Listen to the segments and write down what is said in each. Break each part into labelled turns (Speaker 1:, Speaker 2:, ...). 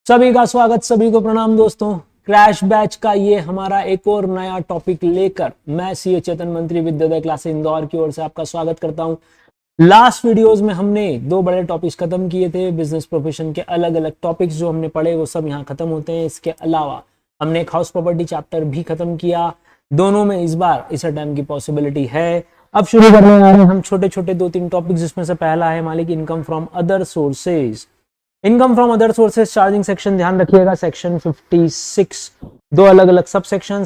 Speaker 1: सभी का स्वागत, सभी को प्रणाम दोस्तों। क्रैश बैच का ये हमारा एक और नया टॉपिक लेकर मैं सीए चेतन मंत्री विद्योदय क्लास इंदौर की ओर से आपका स्वागत करता हूं। लास्ट वीडियोस में हमने दो बड़े टॉपिक्स खत्म किए थे। बिजनेस प्रोफेशन के अलग अलग टॉपिक्स जो हमने पढ़े वो सब यहाँ खत्म होते हैं। इसके अलावा हमने एक हाउस प्रॉपर्टी चैप्टर भी खत्म किया। दोनों में इस बार इस टाइम की पॉसिबिलिटी है। अब शुरू करने आ रहे हैं हम छोटे छोटे 2-3 टॉपिक, जिसमें से पहला है मालिक income from other sources. Income from other sources charging section ध्यान रखिएगा, सेक्शन 56। दो अलग अलग सब सेक्शन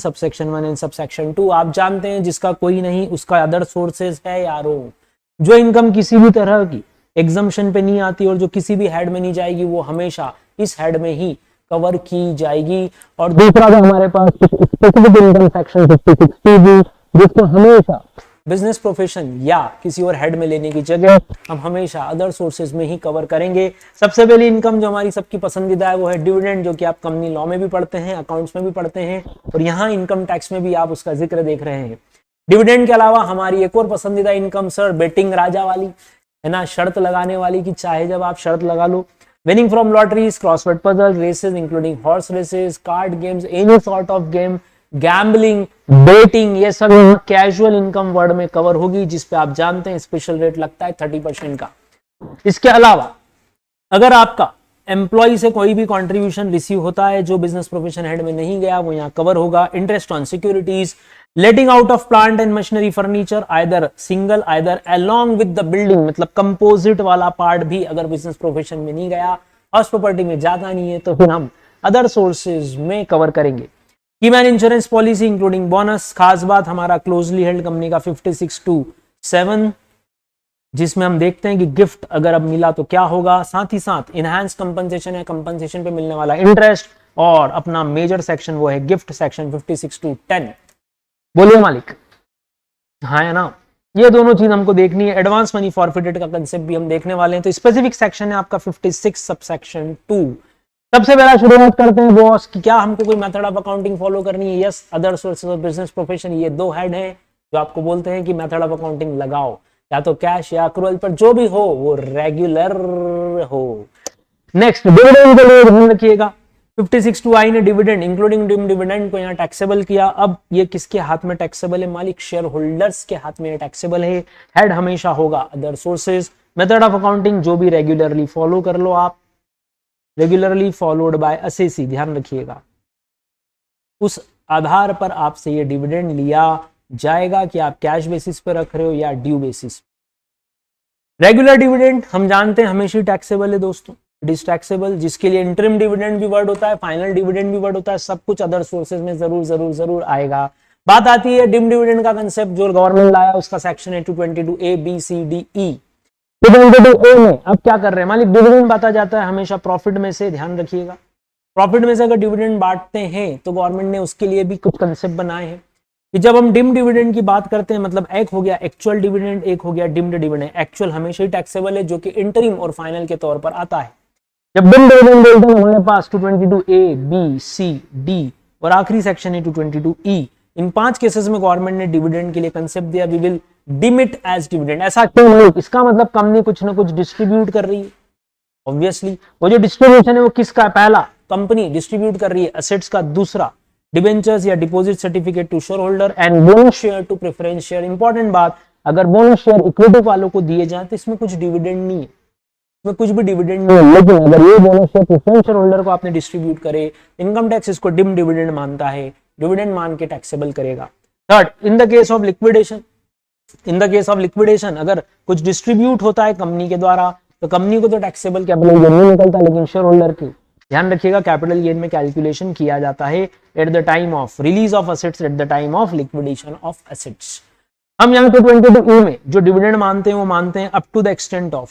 Speaker 1: 1 एंड सब 2। आप जानते हैं जिसका कोई नहीं उसका अदर सोर्सेज है यारो। जो इनकम किसी भी तरह की एग्जम्पशन पे नहीं आती और जो किसी भी हेड में नहीं जाएगी वो हमेशा इस हेड में ही कवर की जाएगी। और दूसरा जो हमारे पास स्पेसिफिक इनकम सेक्शन 56 जिसको हमेशा बिजनेस प्रोफेशन या किसी और हेड में लेने की जगह हम हमेशा अदर सोर्सेज में ही कवर करेंगे। सबसे पहली इनकम जो हमारी सबकी पसंदीदा है वो है डिविडेंड, जो कि आप कंपनी लॉ में भी पढ़ते हैं, अकाउंट्स में भी पढ़ते हैं और यहाँ इनकम टैक्स में भी आप उसका जिक्र देख रहे हैं। डिविडेंड के अलावा हमारी एक और पसंदीदा इनकम सर बेटिंग राजा वाली है ना, शर्त लगाने वाली की चाहे जब आप शर्त लगा लो। Winning from lotteries, crossword puzzle, races including horse races, card games, any sort of game, gambling, betting, ये सब कैजुअल इनकम वर्ड में कवर होगी, जिसपे आप जानते हैं स्पेशल रेट लगता है 30% का। इसके अलावा अगर आपका एम्प्लॉय से कोई भी कंट्रीब्यूशन रिसीव होता है जो बिजनेस प्रोफेशन हेड में नहीं गया वो यहाँ कवर होगा। Interest on securities, letting out of plant and machinery furniture either single either along with the building, मतलब कंपोजिट वाला पार्ट भी अगर बिजनेस प्रोफेशन में नहीं गया, हाउस प्रॉपर्टी में जाता नहीं है, तो फिर हम अदर सोर्सेज में कवर करेंगे। Keyman insurance policy including bonus, खास बात हमारा क्लोजली हेल्ड कंपनी का 56-7, जिसमें हम देखते हैं कि गिफ्ट अगर अब मिला तो क्या होगा। साथ ही साथ इनहैंस कंपनसेशन है, कंपनसेशन पे मिलने वाला इंटरेस्ट, और अपना मेजर सेक्शन वो है गिफ्ट सेक्शन 56-10। बोलिए मालिक, हाँ है ना। ये दोनों चीज हमको देखनी है। एडवांस मनी फॉरफिटेड का कंसेप्ट भी हम देखने वाले हैं। तो स्पेसिफिक सेक्शन है आपका 56 सबसेक्शन 2। सबसे पहला शुरुआत करते हैं बॉस कि क्या हमको कोई मेथड ऑफ अकाउंटिंग फॉलो करनी है। Yes, other sources of business profession, ये दो हेड हैं जो आपको बोलते हैं कि मेथड ऑफ अकाउंटिंग लगाओ, या तो कैश या अक्रूवल, पर जो भी हो वो रेगुलर हो। नेक्स्ट डिविडेंड के लिए ध्यान रखिएगा, 56(2) ने डिविडेंड इंक्लूडिंग डिविडेंड को यहाँ टैक्सेबल किया। अब ये किसके हाथ में टैक्सेबल है मालिक? शेयर होल्डर्स के हाथ में टैक्सेबल है। हेड हमेशा होगा other sources. Method of accounting जो भी रेगुलरली फॉलो कर लो आप, रेगुलरली फॉलोड बाय असेसी, ध्यान रखिएगा। उस आधार पर आपसे ये डिविडेंड लिया जाएगा कि आप कैश बेसिस पे रख रहे हो या ड्यू बेसिस। रेगुलर डिविडेंड हम जानते हैं हमेशा टैक्सेबल है दोस्तों, इट इज टैक्सेबल, जिसके लिए इंटरिम डिविडेंड भी वर्ड होता है, फाइनल डिविडेंड भी वर्ड होता है। सब कुछ अदर सोर्सेज में जरूर जरूर जरूर आएगा। बात आती है डिम डिविडेंड का कंसेप्ट जो गवर्नमेंट लाया, उसका सेक्शन है 222A BCDE। ए में अब क्या कर रहे हैं मालिक? डिविडेंड बांटा जाता है हमेशा प्रॉफिट में से, ध्यान रखिएगा। प्रॉफिट में से अगर डिविडेंड बांटते हैं तो गवर्नमेंट ने उसके लिए भी कुछ कंसेप्ट बनाए हैं कि जब हम डिम डिविडेंड की बात करते हैं, मतलब एक हो गया एक्चुअल डिविडेंड, एक हो गया डिम्ड डिविडेंड। एक्चुअल हमेशा ही टैक्सेबल है, जो कि इंटरिम और फाइनल के तौर पर आता है। जब डिम डिविडेंड बोलते हैं हमारे पास 222A BCD और आखिरी सेक्शन है 222E। इन 5 केसेस में गवर्नमेंट ने डिविडेंड के लिए कंसेप्ट दिया, we will deem it as dividend. ऐसा क्यों नहीं? इसका मतलब कंपनी कुछ ना कुछ डिस्ट्रीब्यूट कर रही है। ऑब्वियसली वो जो डिस्ट्रीब्यूशन है वो किसका? पहला, कंपनी डिस्ट्रीब्यूट कर रही है एसेट्स का। दूसरा, डिबेंचर्स या deposit certificate to share holder and bonus share to preference share. Important बात, अगर बोनस शेयर इक्विटी वालों को दिए जाए तो इसमें कुछ डिविडेंड नहीं है, इसमें कुछ भी डिविडेंड नहीं है। लेकिन अगर ये bonus share preference share holder को आपने डिस्ट्रीब्यूट करे, इनकम टैक्स इसको डिम डिविडेंड मानता है, डिविडेंड मान के टैक्सेबल करेगा। Third, in the case of liquidation, in the case of liquidation अगर कुछ डिस्ट्रीब्यूट होता है कंपनी के द्वारा तो कंपनी को तो टैक्सेबल कैपिटल गेन नहीं निकलता, लेकिन शेयर होल्डर की ध्यान रखिएगा कैपिटल गेन में कैलकुलेशन किया जाता है at the time of release of assets, at the time of liquidation of assets. हम यहाँ पे 22E में जो डिविडेंड मानते हैं वो मानते हैं up to the extent of,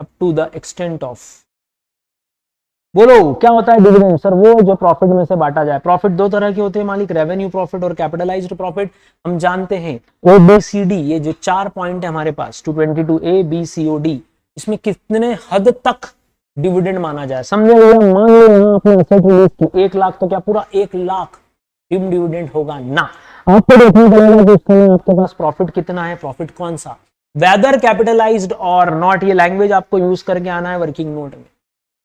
Speaker 1: up to the extent of. बोलो क्या होता है डिविडेंड? सर वो जो प्रॉफिट में से बांटा जाए। प्रॉफिट दो तरह के होते हैं मालिक, रेवेन्यू प्रॉफिट और कैपिटलाइज्ड प्रॉफिट। हम जानते हैं OBCD, ये जो 4 पॉइंट है हमारे पास 222A BCOD, इसमें कितने हद तक डिविडेंड माना जाए। समझे भैया? मान लो यहाँ आपने एसेट रिलीज की 1 लाख, तो क्या पूरा 1 लाख डिम डिविडेंड होगा? ना, आपको देखना पड़ेगा कि उसमें आपके पास प्रॉफिट कितना है, प्रॉफिट कौन सा, वेदर कैपिटलाइज्ड और नॉट। ये लैंग्वेज आपको यूज करके आना है वर्किंग नोट में।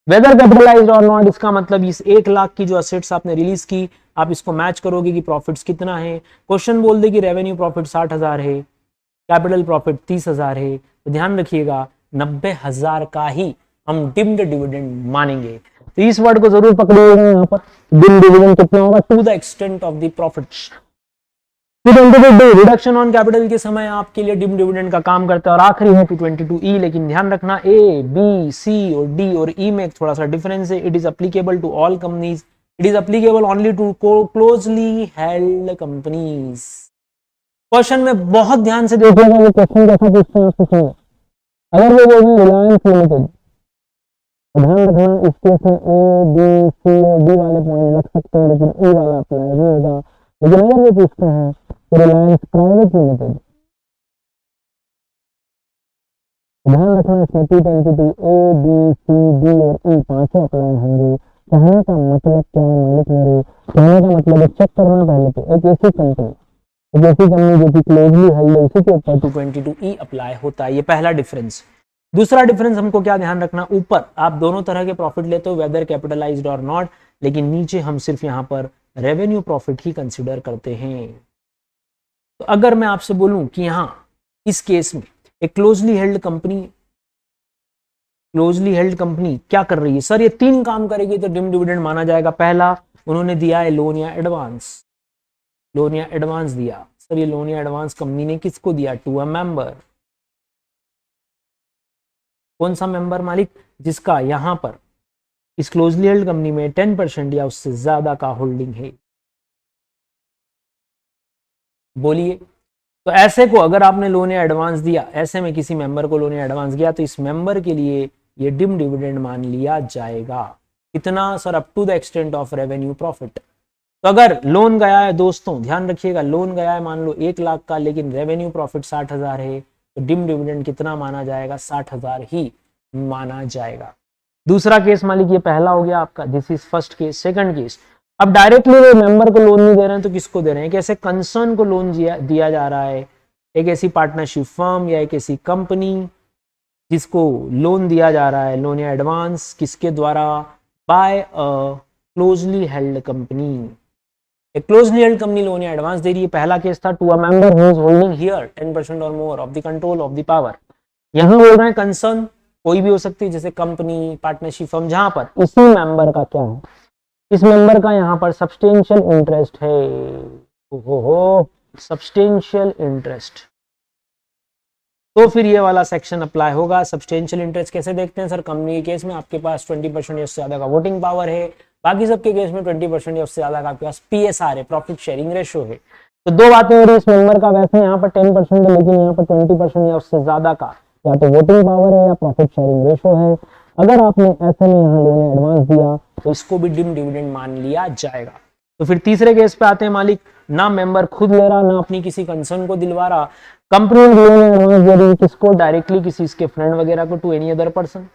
Speaker 1: वेदर कैपिटलाइज्ड और नॉट, इसका मतलब इस 1 लाख की जो असेट्स आपने रिलीज की, आप इसको मैच करोगे कि प्रॉफिट्स कितना है। क्वेश्चन बोल दे कि रेवेन्यू प्रॉफिट 60,000 है, कैपिटल प्रॉफिट 30,000 है, तो ध्यान रखिएगा 90,000 का ही हम डिम्ड डिविडेंड मानेंगे। तो इस वर्ड को जरूर पकड़िएगा यहाँ पर, डिम्ड डिविडेंड कितना होगा, to the extent of the profits. Reduction on capital के समय आपके लिए डिम डिविडेंड का काम करता है। और आखिरी है 222E, लेकिन ध्यान रखना ए, बी, सी और डी और ई में थोड़ा सा डिफरेंस है। It is applicable to all companies, it is applicable only to closely held companies. Question में बहुत ध्यान से देखिएगा, वो क्वेश्चन कैसा पूछते हैं आपसे सुनिए। अगर वो बोलेंगे रिलायंस लिमिटेड, ध्यान रखना इस केस में ए, बी, सी और डी वाले पॉइंट लग सकते हैं, लेकिन ई वाला अप्लाई नहीं होगा। लेकिन अगर वो पूछते हैं रिलायंस प्राइवेट लिमिटेड, ध्यान रखना इसमें 2 entity A, B, C, D और ई पांचों अप्लाई होंगे। कहने का मतलब क्या है मालिक मेरे, कहने का मतलब है चेक करना पहले तो एक ऐसी कंपनी जो कि क्लोजली हेल्ड है, इसी के ऊपर 222E अप्लाई होता है। ये पहला डिफरेंस। दूसरा डिफरेंस हमको क्या ध्यान रखना, ऊपर आप दोनों तरह के प्रॉफिट लेते हो, वेदर कैपिटलाइज्ड और नॉट, लेकिन नीचे हम सिर्फ यहाँ पर रेवेन्यू प्रॉफिट ही कंसिडर करते हैं। तो अगर मैं आपसे बोलूं कि यहां इस केस में एक क्लोजली हेल्ड कंपनी क्या कर रही है, सर ये 3 काम करेगी तो डिम डिविडेंड माना जाएगा। पहला, उन्होंने दिया है लोन या एडवांस दिया। सर ये लोन या एडवांस कंपनी ने किसको दिया, टू अ मेंबर। कौन सा मेंबर मालिक, जिसका यहां पर इस क्लोजली हेल्ड कंपनी में 10% या उससे ज्यादा का होल्डिंग है। बोलिए, तो ऐसे को अगर आपने लोन या एडवांस दिया, ऐसे में किसी मेंबर को लोन या एडवांस दिया, तो इस मेंबर के लिए ये डिम डिविडेंड मान लिया जाएगा। कितना sir, up to the extent of revenue profit. तो अगर लोन गया है दोस्तों, ध्यान रखिएगा, लोन गया है मान लो 1 लाख का, लेकिन रेवेन्यू प्रॉफिट 60,000 है, तो डिम डिविडेंड कितना माना जाएगा, 60,000 ही माना जाएगा। दूसरा केस मालिक ये पहला हो गया आपका, this is first case. Second case, अब डायरेक्टली वो मेंबर को लोन नहीं दे रहे हैं, तो किसको दे रहे हैं, कैसे कंसर्न को लोन दिया जा रहा है, एक ऐसी पार्टनरशिप फर्म या एक ऐसी कंपनी जिसको लोन दिया जा रहा है, लोन या एडवांस, किसके द्वारा, by a closely held company. एक क्लोजली हेल्ड कंपनी लोन या एडवांस दे रही है। पहला केस था to a member who is holding here 10% और more of the control of the power. यहां बोल रहे हैं कंसर्न कोई भी हो सकती है, जैसे कंपनी, पार्टनरशिप फर्म, जहां पर इसी मेंबर का क्या है, इस मेंबर का यहाँ पर सब्सटेंशियल इंटरेस्ट है। सब्सटेंशियल इंटरेस्ट, तो फिर ये वाला सेक्शन अप्लाई होगा। सब्सटेंशियल इंटरेस्ट कैसे देखते हैं सर, कंपनी के केस में आपके पास 20% या उससे ज्यादा का वोटिंग पावर है, बाकी सबके केस में 20% या उससे ज्यादा का आपके पास PSR है, प्रॉफिट शेयरिंग रेशो है। तो दो बातें हो रही है इस मेंबर का, वैसे यहाँ पर 10% है, लेकिन यहाँ पर 20% या उससे ज्यादा का या तो वोटिंग पावर है या प्रॉफिट शेयरिंग रेशो है। अगर आपने ऐसे में यहाँ लोन एडवांस दिया तो इसको भी डिम डिविडेंड मान लिया जाएगा। तो फिर तीसरे केस पे आते हैं मालिक, ना मेंबर खुद ले रहा, ना अपनी किसी कंसर्न को दिलवा रहा, कंपनी लोन एडवांस दे रही, किसको, डायरेक्टली किसी इसके फ्रेंड वगैरह को, टू एनी अदर पर्सन।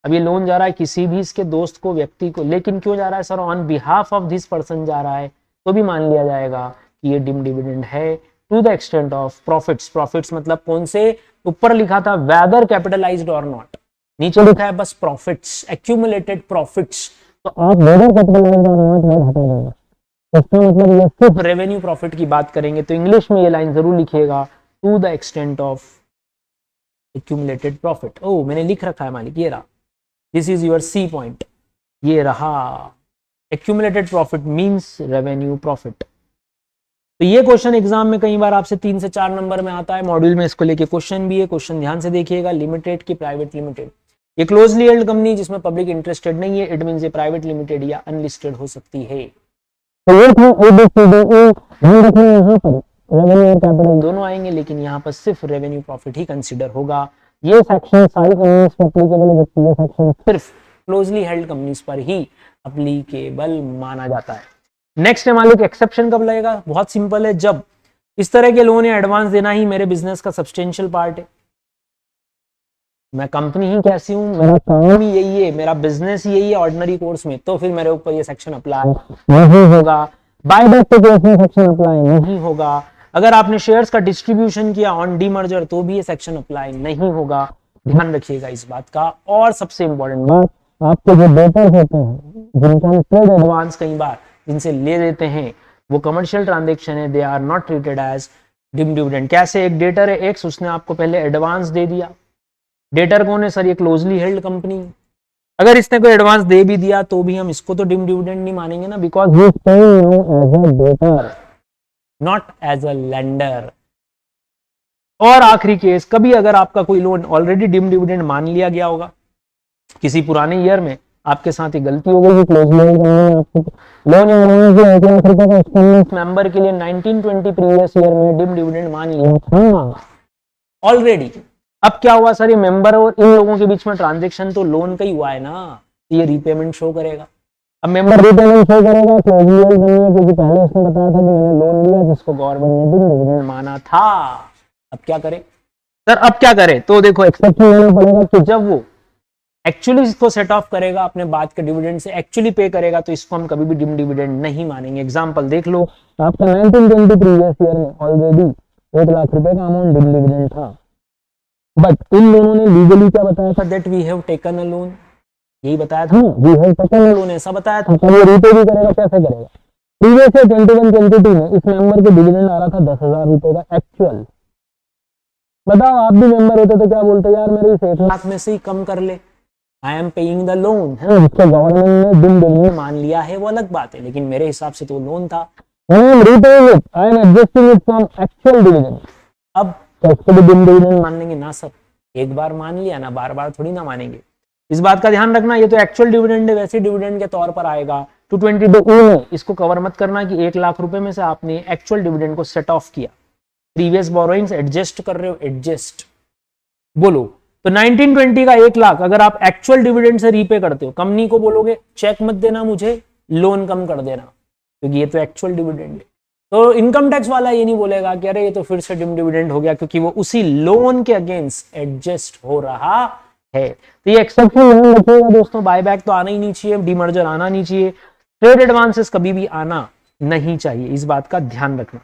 Speaker 1: अब ये लोन जा रहा है किसी भी इसके दोस्त को, व्यक्ति को, लेकिन क्यों जा रहा है sir, on behalf of this person जा रहा है, तो भी मान लिया जाएगा कि ये डिम डिविडेंड है to the extent of profits मतलब कौन से, ऊपर लिखा था वेदर कैपिटलाइज्ड और नॉट, नीचे लिखा है बस प्रॉफिट्स, एक्यूमुलेटेड प्रॉफिट्स। तो आप वेदर कैपिटलाइज्ड और नॉट वर्ड हटा देंगे, इसका मतलब ये सिर्फ रेवेन्यू प्रॉफिट की बात करेंगे। तो इंग्लिश में ये लाइन जरूर लिखिएगा, to the extent of accumulated profit. ओ मैंने लिख रखा है मालिक, ये रहा, this is your C point, ये रहा, accumulated profit means revenue profit. तो ये क्वेश्चन एग्जाम में कई बार आपसे 3 से 4 नंबर में आता है, मॉड्यूल में इसको लेके क्वेश्चन भी है। क्वेश्चन ध्यान से देखिएगा, लिमिटेड की प्राइवेट लिमिटेड, ये क्लोजली हेल्ड कंपनी जिसमें पब्लिक इंटरेस्टेड नहीं है, इट मींस ये प्राइवेट लिमिटेड या अनलिस्टेड हो सकती है। तो ये था ABCDE, ध्यान रखना यहाँ पर रेवेन्यू और कैपिटल दोनों आएंगे, लेकिन यहाँ पर सिर्फ रेवेन्यू प्रॉफिट ही कंसिडर होगा। ये सेक्शन सारी कंपनीज पर एप्लीकेबल है, जबकि ये सेक्शन सिर्फ क्लोजली हेल्ड कंपनीज पर ही एप्लीकेबल माना जाता है। नेक्स्ट है मालिक, एक्सेप्शन कब लगेगा, बहुत सिंपल है, जब इस तरह के लोन या एडवांस देना ही मेरे बिजनेस का सब्सटेंशियल पार्ट है, मैं कंपनी ही कैसी हूं, मेरा काम ही यही है, मेरा बिजनेस ही यही है ऑर्डिनरी कोर्स में, तो फिर मेरे ऊपर ये सेक्शन अप्लाई नहीं होगा। बायबैक के केस में सेक्शन अप्लाई नहीं होगा। अगर आपने शेयर्स का डिस्ट्रीब्यूशन किया ऑन डीमर्जर तो भी ये सेक्शन अप्लाई नहीं होगा। ध्यान रखिएगा इस बात का। और सबसे इंपॉर्टेंट बात, आपके जो डेटर्स होते हैं जिनको हम ट्रेड एडवांस कई बार जिनसे ले लेते हैं, वो कमर्शियल ट्रांजेक्शन है, they are not treated as deem dividend. कैसे? एक डेटर है एक्स, उसने आपको पहले एडवांस दे दिया। डेटर कौन है सर? ये क्लोजली हेल्ड कंपनी। अगर इसने कोई एडवांस दे भी दिया तो भी हम इसको तो डिम डिविडेंड नहीं मानेंगे ना, because he is paying as a debtor not as a lender. और आखिरी केस, कभी अगर आपका कोई लोन ऑलरेडी डिम डिविडेंड मान लिया गया होगा, किसी पुराने ईयर में आपके साथ ही गलती हो गई, क्लोजली हेल्ड कंपनी आपको लोन एडवांस जो 1 लाख रुपए का इंस्टॉलमेंट मेंबर के लिए 1920 प्रीवियस ईयर में डिम डिविडेंड मान लिया था ऑलरेडी। अब क्या हुआ सर? ये मेंबर और इन लोगों के बीच में ट्रांजेक्शन तो लोन का ही हुआ है ना, ये रीपेमेंट शो करेगा। अब मेंबर रीपेमेंट शो करेगा क्लोजली हेल्ड कंपनी, क्योंकि पहले उसने बताया था कि मैंने लोन लिया जिसको गवर्नमेंट ने डिम डिविडेंड माना था। अब क्या करें सर? अब क्या करें? तो देखो एक्सेप्शन लेना पड़ेगा कि जब वो एक्चुअली इसको सेट ऑफ करेगा अपने बाद के डिविडेंड से, एक्चुअली पे करेगा, तो इसको हम कभी भी डिम डिविडेंड नहीं मानेंगे। एग्जांपल देख लो, आपका 1920 प्रीवियस ईयर में ऑलरेडी 1 लाख रुपए का अमाउंट डिम डिविडेंड था, बट इन दोनों ने लीगली क्या बताया था? That we have taken a loan, यही बताया था, we have taken a loan ऐसा बताया था। तो ये रीपे भी करेगा, कैसे करेगा? प्रीवियस ईयर 21-22 में इस मेंबर के डिविडेंड आ रहा था 10,000 रुपए का एक्चुअल। बताओ आप भी मेंबर होते तो क्या बोलते? यार मेरे इस 1 लाख में से ही कम कर ले, I am paying the loan, जिसको गवर्नमेंट ने डिम डिविडेंड मान लिया है वो अलग बात है, लेकिन मेरे हिसाब से तो लोन था। I am repaying it, I am adjusting it from actual dividend। अब तो इसको भी डिम डिविडेंड मान लेंगे ना सर? एक बार मान लिया ना, बार बार थोड़ी ना मानेंगे। इस बात का ध्यान रखना, ये तो एक्चुअल डिविडेंड है, वैसे डिविडेंड के तौर पर आएगा। 222 में इसको कवर मत करना कि 1 लाख रुपए में से आपने एक्चुअल डिविडेंड को सेट ऑफ किया, प्रीवियस बोरोइंग्स एडजस्ट कर रहे हो, एडजस्ट बोलो। तो 1920 का 1 लाख अगर आप एक्चुअल डिविडेंड से रीपे करते हो, कंपनी को बोलोगे चेक मत देना मुझे, लोन कम कर देना, क्योंकि ये तो एक्चुअल डिविडेंड है। तो इनकम टैक्स वाला ये नहीं बोलेगा कि अरे ये तो फिर से डिम डिविडेंड हो गया, क्योंकि वो उसी लोन के अगेंस्ट एडजस्ट हो रहा है। तो ये एक्सेप्शन ध्यान रखिएगा दोस्तों, बायबैक तो आना ही नहीं चाहिए, डीमर्जर आना नहीं चाहिए, ट्रेड एडवांसेस कभी भी आना नहीं चाहिए, इस बात का ध्यान रखना।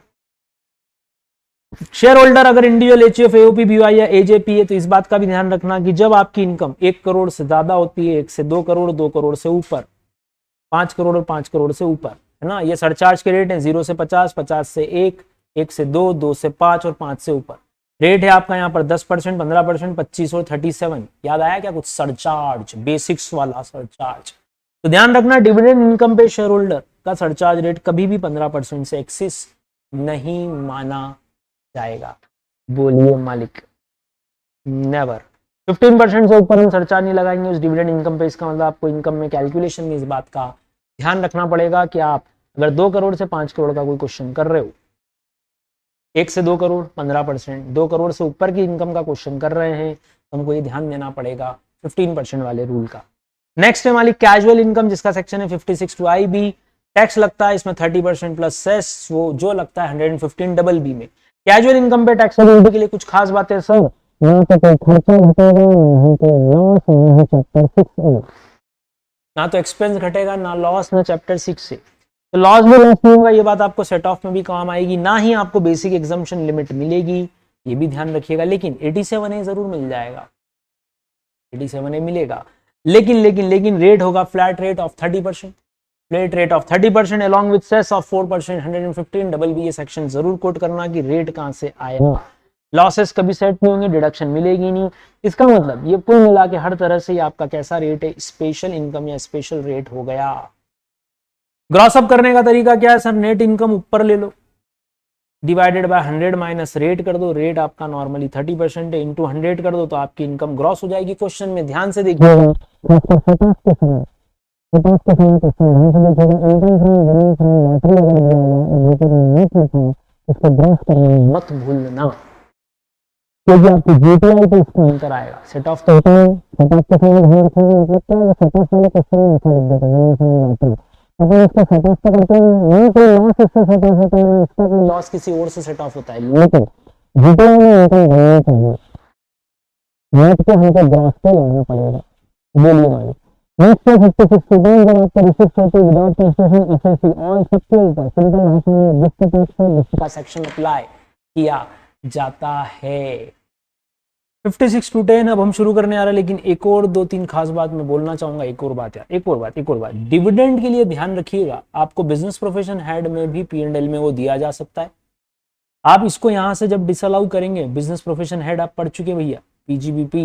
Speaker 1: शेयर होल्डर अगर इंडिविजुअल एचयूएफ, एओपी, बीवाई या एजेपी है, तो इस बात का भी ध्यान रखना कि जब आपकी इनकम 1 करोड़ से ज्यादा होती है, 1 से 2 करोड़, 2 करोड़ से ऊपर, 5 करोड़ और 5 करोड़ से ऊपर, है ना, ये सरचार्ज के रेट हैं 0 से 50, 50 से 1, 1 से 2, 2 से 5 और 5 से ऊपर। रेट है आपका यहाँ पर 10%, 15%, 25 और 37। याद आया क्या कुछ? सरचार्ज, बेसिक्स वाला सरचार्ज। तो ध्यान रखना, डिविडेंड इनकम पे शेयर होल्डर का सरचार्ज रेट कभी भी 15% से एक्सिस नहीं माना जाएगा। बोलिए मालिक, नेवर। 15% से ऊपर हम सरचार्ज नहीं लगाएंगे उस डिविडेंड इनकम पे। इसका मतलब आपको इनकम में कैलकुलेशन में इस बात का ध्यान रखना पड़ेगा कि आप अगर 2 करोड़ से 5 करोड़ का कोई क्वेश्चन कर रहे हो, 1 से 2 करोड़ 15%, 2 करोड़ से ऊपर की इनकम का क्वेश्चन कर रहे हैं, तो हमको ये ध्यान देना पड़ेगा 15% वाले रूल का। नेक्स्ट है मालिक कैजुअल इनकम, जिसका सेक्शन है 56 टू IB। टैक्स लगता है इसमें 30% प्लस सेस, वो जो लगता है 115 डबल बी में। कैजुअल इनकम पे टैक्सेबिलिटी के लिए कुछ खास बातें सर, यहाँ पे कोई खर्चा घटेगा, यहाँ पे लॉस, यहाँ चैप्टर 6 ना तो एक्सपेंस घटेगा, ना लॉस, ना चैप्टर 6 से। तो लॉस भी लॉस नहीं होगा, ये बात आपको सेट ऑफ में भी काम आएगी, ना ही आपको बेसिक एग्जम्पशन लिमिट मिलेगी, ये भी ध्यान रखिएगा। लेकिन 87A जरूर मिल जाएगा, 87A मिलेगा, लेकिन रेट होगा flat rate of 30%, flat rate of 30% along with cess of 4%, 115 double B. ये सेक्शन जरूर कोट करना कि रेट कहां से आया। लॉसेस कभी सेट नहीं होंगे, डिडक्शन मिलेगी नहीं। इसका मतलब ये कुल मिला के हर तरह से आपका कैसा रेट है? स्पेशल इनकम या स्पेशल रेट हो गया। ग्रॉस अप करने का तरीका क्या है सर? नेट इनकम ऊपर ले लो, डिवाइडेड बाय 100 माइनस रेट कर दो। रेट आपका नॉर्मली 30% है, इंटू 100 कर दो तो आपकी इनकम ग्रॉस हो जाएगी। क्वेश्चन में ध्यान से देखिए, मत भूलना, क्योंकि आपकी जीटीआई पे इसका अंतर आएगा। सेट ऑफ तो होता है, सेट ऑफ के समय ध्यान रखना है, सेट ऑफ वाले क्वेश्चन में ऐसा लिख देता है, अपन इसका सेट ऑफ करते हैं, नहीं कोई लॉस इससे सेट ऑफ होता है, इसका कोई लॉस किसी और से सेट ऑफ होता है, लेकिन जीटीआई में इनकम बनना चाहिए, नेट पे हमको ग्रॉस पे लेना पड़ेगा। बोलिए मालिक। नेक्स्ट है 56 स्टूडेंट, जब आपका रिसिप्ट होती है विदाउट टैक्सेशन एसएससी ऑन सबके ऊपर सिंपल हाउसिंग जिसका टैक्स है जिसका सेक्शन अप्लाई किया जाता है। 56 to 10 अब हम शुरू करने आ रहे हैं, लेकिन एक और 2-3 खास बात मैं बोलना चाहूंगा। एक और बात डिविडेंड के लिए ध्यान रखिएगा, आपको बिजनेस प्रोफेशन हेड में भी P&L में वो दिया जा सकता है। आप इसको यहां से जब डिसअलाउ करेंगे, बिजनेस प्रोफेशन हेड आप पढ़ चुके भैया PGBP,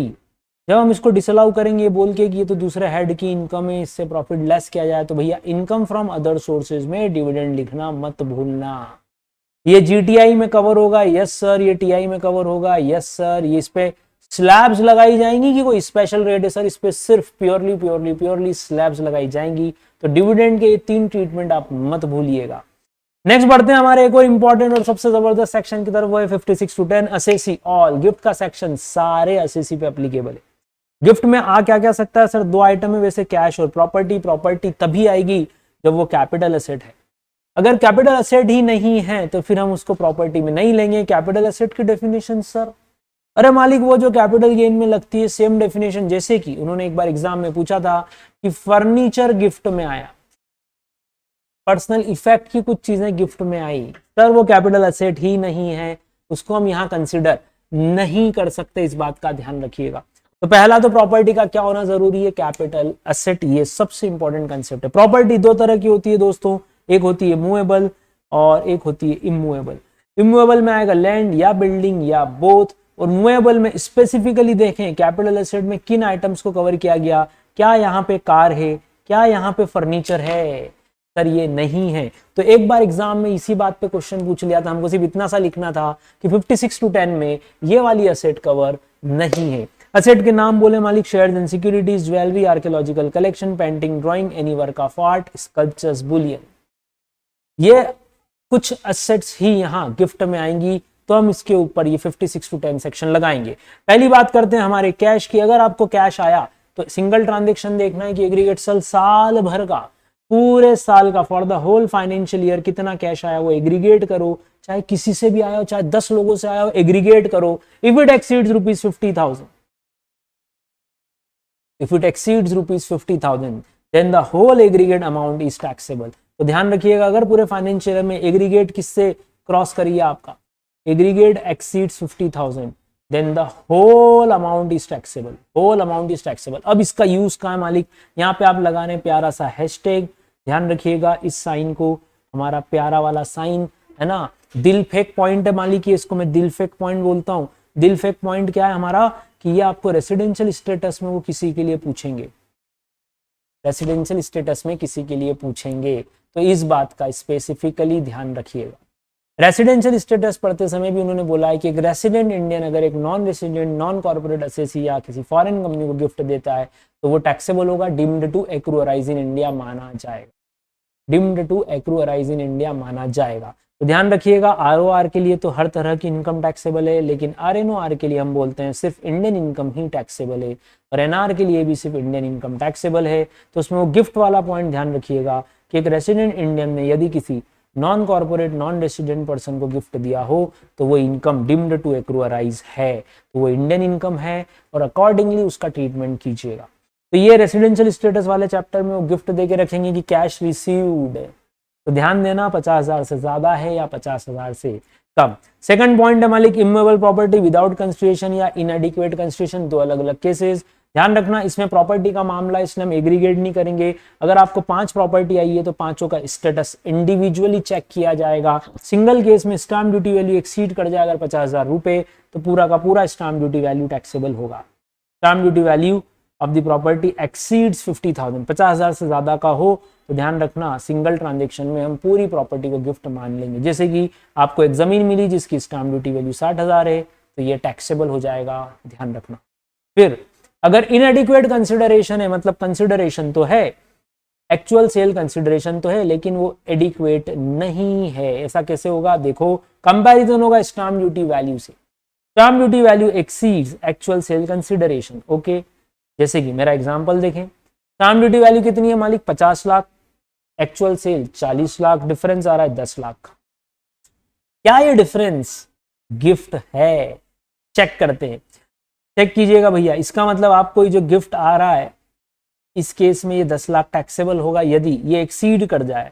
Speaker 1: जब हम इसको डिसअलाउ करेंगे बोल के कि ये तो दूसरे हेड की इनकम है, इससे प्रॉफिट लेस किया जाए, तो भैया इनकम फ्रॉम अदर सोर्सेज में डिविडेंड लिखना मत भूलना। ये GTI में कवर होगा, यस सर, ये TI में कवर होगा, यस सर, ये इस पे स्लैब्स लगाई जाएंगी कि कोई स्पेशल रेट है सर, इस पे सिर्फ प्योरली स्लैब्स लगाई जाएंगी। तो डिविडेंड के ये 3 ट्रीटमेंट आप मत भूलिएगा। नेक्स्ट बढ़ते हैं हमारे एक और इंपॉर्टेंट और सबसे जबरदस्त सेक्शन की तरफ, वो है 56 to 10 असेसी ऑल। गिफ्ट का सेक्शन सारे असेसी पे एप्लीकेबल है। गिफ्ट में आ क्या क्या सकता है सर? 2 आइटम है वैसे, कैश और प्रॉपर्टी। प्रॉपर्टी तभी आएगी जब वो कैपिटल एसेट है। अगर कैपिटल एसेट ही नहीं है तो फिर हम उसको प्रॉपर्टी में नहीं लेंगे। कैपिटल एसेट की डेफिनेशन सर, अरे मालिक वो जो कैपिटल गेन में लगती है, सेम डेफिनेशन जैसे कि उन्होंने एक बार एग्जाम में पूछा था कि फर्नीचर गिफ्ट में आया, पर्सनल इफेक्ट की कुछ चीजें गिफ्ट में आई, सर वो कैपिटल एसेट ही नहीं है, उसको हम यहां कंसिडर नहीं कर सकते। इस बात का ध्यान रखिएगा। तो पहला तो प्रॉपर्टी का क्या होना जरूरी है? कैपिटल एसेट, ये सबसे इंपॉर्टेंट कंसेप्ट है। प्रॉपर्टी 2 तरह की होती है दोस्तों, एक होती है मूवेबल और एक होती है इमूवेबल। इमूवेबल में आएगा लैंड या बिल्डिंग या बोथ, और मूवेबल में स्पेसिफिकली देखें कैपिटल एसेट में किन आइटम्स को कवर किया गया। क्या यहाँ पे कार है? क्या यहाँ पे फर्नीचर है? सर ये नहीं है। तो एक बार एग्जाम में इसी बात पे क्वेश्चन पूछ लिया था, हमको सिर्फ इतना सा लिखना था कि 56 to 10 में ये वाली एसेट कवर नहीं है। एसेट के नाम बोले मालिक, shares and securities, jewellery, archaeological collection, painting, drawing, any work of art, sculptures, Boolean, ये कुछ एसेट्स ही यहाँ गिफ्ट में आएंगी। तो हम इसके ऊपर ये 56 to 10 सेक्शन लगाएंगे। पहली बात करते हैं हमारे कैश की। अगर आपको कैश आया तो सिंगल ट्रांजेक्शन देखना है कि एग्रीगेट साल भर का, पूरे साल का, for the whole financial year कितना कैश आया वो एग्रीगेट करो। चाहे किसी से भी आया हो, चाहे 10 लोगों से आया हो, एग्रीगेट करो। If it exceeds rupees 50,000, if it exceeds rupees 50,000 then the whole aggregate amount is taxable। तो ध्यान रखिएगा, अगर पूरे फाइनेंशियल ईयर में एग्रीगेट किससे क्रॉस करिए, आपका aggregate exceeds 50,000 then the whole amount is taxable, whole amount is taxable। अब इसका यूज कहाँ है मालिक? यहाँ पे आप लगाने प्यारा सा हैशटैग, ध्यान रखिएगा इस साइन को, हमारा प्यारा वाला साइन है ना, दिल फेक पॉइंट है मालिक, ये इसको मैं दिल फेक पॉइंट बोलता हूँ। दिल फेक पॉइंट क्या है हमारा? कि ये आपको रेसिडेंशियल स्टेटस में वो किसी के लिए पूछेंगे, रेसिडेंशियल स्टेटस में किसी के लिए पूछेंगे, तो इस बात का स्पेसिफिकली ध्यान रखिएगा। रेसिडेंशियल स्टेटस पढ़ते समय भी उन्होंने बोला है कि एक रेसिडेंट इंडियन अगर एक non resident non corporate assessee या किसी फॉरेन कंपनी को गिफ्ट देता है तो वो टैक्सेबल होगा, deemed to accrue arise in India माना जाएगा, deemed to accrue arise in India माना जाएगा। तो ध्यान रखिएगा, ROR के लिए तो हर तरह की इनकम टैक्सेबल है, लेकिन RNOR के लिए हम बोलते हैं सिर्फ इंडियन इनकम ही टैक्सेबल है, और NR के लिए भी सिर्फ इंडियन इनकम टैक्सेबल है। तो उसमें वो गिफ्ट वाला पॉइंट ध्यान रखिएगा कि एक रेसिडेंट इंडियन ने यदि किसी non corporate non resident person को गिफ्ट दिया हो तो वो income deemed to accrue arise है, तो वो इंडियन इनकम है और अकॉर्डिंगली उसका ट्रीटमेंट कीजिएगा। तो ये रेसिडेंशियल स्टेटस वाले चैप्टर में वो गिफ्ट देके रखेंगे कि कैश रिसीव्ड है, तो ध्यान देना 50,000 से ज्यादा है या 50,000 से कम। सेकंड पॉइंट है मालिक, इमूवेबल प्रॉपर्टी विदाउट कंसिडरेशन या इनएडिक्वेट कंसिडरेशन, 2 अलग अलग केसेस। ध्यान रखना इसमें प्रॉपर्टी का मामला, इसलिए हम एग्रीगेट नहीं करेंगे। अगर आपको 5 प्रॉपर्टी आई है तो 5 का स्टेटस इंडिविजुअली चेक किया जाएगा। सिंगल केस में स्टाम्प ड्यूटी वैल्यू एक्सीड कर जाए अगर 50,000 रुपए, तो पूरा का पूरा स्टाम्प ड्यूटी वैल्यू टैक्सेबल होगा। Stamp duty value of the property exceeds 50,000, 50,000 से ज्यादा का हो तो ध्यान रखना सिंगल ट्रांजेक्शन में हम पूरी प्रॉपर्टी को गिफ्ट मान लेंगे। जैसे कि आपको एक जमीन मिली जिसकी स्टाम्प ड्यूटी वैल्यू 60,000 है तो ये टैक्सेबल हो जाएगा, ध्यान रखना। फिर अगर इनएडिक्वेट कंसिडरेशन है, मतलब कंसिडरेशन तो है, एक्चुअल सेल कंसिडरेशन तो है, लेकिन वो एडिक्वेट नहीं है, ऐसा कैसे होगा? देखो कंपैरिजन होगा स्टाम्प ड्यूटी वैल्यू से, stamp duty value exceeds actual sale consideration. Okay, जैसे कि मेरा एग्जांपल देखें, स्टाम्प ड्यूटी वैल्यू कितनी है मालिक? 50 lakh, actual sale 40 lakh, difference आ रहा है 10 लाख। क्या ये डिफरेंस गिफ्ट है? चेक करते हैं, चेक कीजिएगा भैया। इसका मतलब आपको ये जो गिफ्ट आ रहा है इस केस में ये 10 लाख टैक्सेबल होगा यदि ये एक्सीड कर जाए।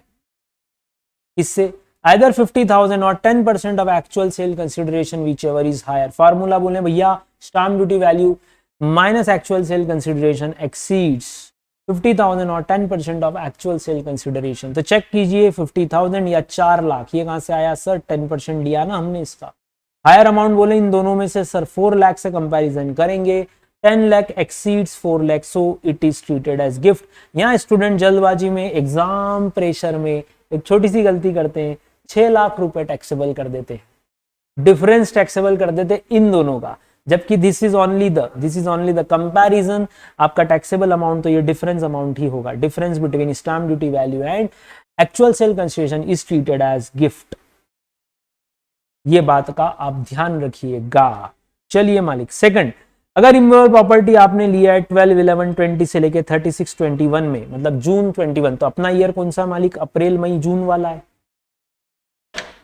Speaker 1: इससे either 50,000 और 10% of actual sale consideration whichever is higher. Formula बोले भैया stamp duty value minus actual sale consideration exceeds 50,000 और 10% ऑफ एक्चुअल सेल कंसिडरेशन। तो चेक कीजिए 50,000 या 4 लाख, ये कहां से आया सर? 10% लिया ना हमने इसका। हायर अमाउंट बोले इन दोनों में से सर 4 लाख से कंपैरिजन करेंगे, 10 lakh exceeds 4 lakh, so it is treated as gift. यहाँ स्टूडेंट जल्दबाजी में, एग्जाम प्रेशर में एक छोटी सी गलती करते हैं, 6 लाख रुपए टैक्सेबल कर देते हैं, डिफरेंस टैक्सेबल कर देते इन दोनों का, जबकि this is only the comparison. आपका टैक्सेबल अमाउंट तो ये डिफरेंस अमाउंट ही होगा, difference between stamp duty value and actual sale consideration is treated as gift. ये बात का आप ध्यान रखिएगा। चलिए मालिक, सेकंड, अगर इमूवेबल प्रॉपर्टी आपने लिया है 12, 11, 20 से लेके 36, 21 में, मतलब जून 21, तो अपना ईयर कौन सा मालिक? अप्रैल, मई, जून वाला है।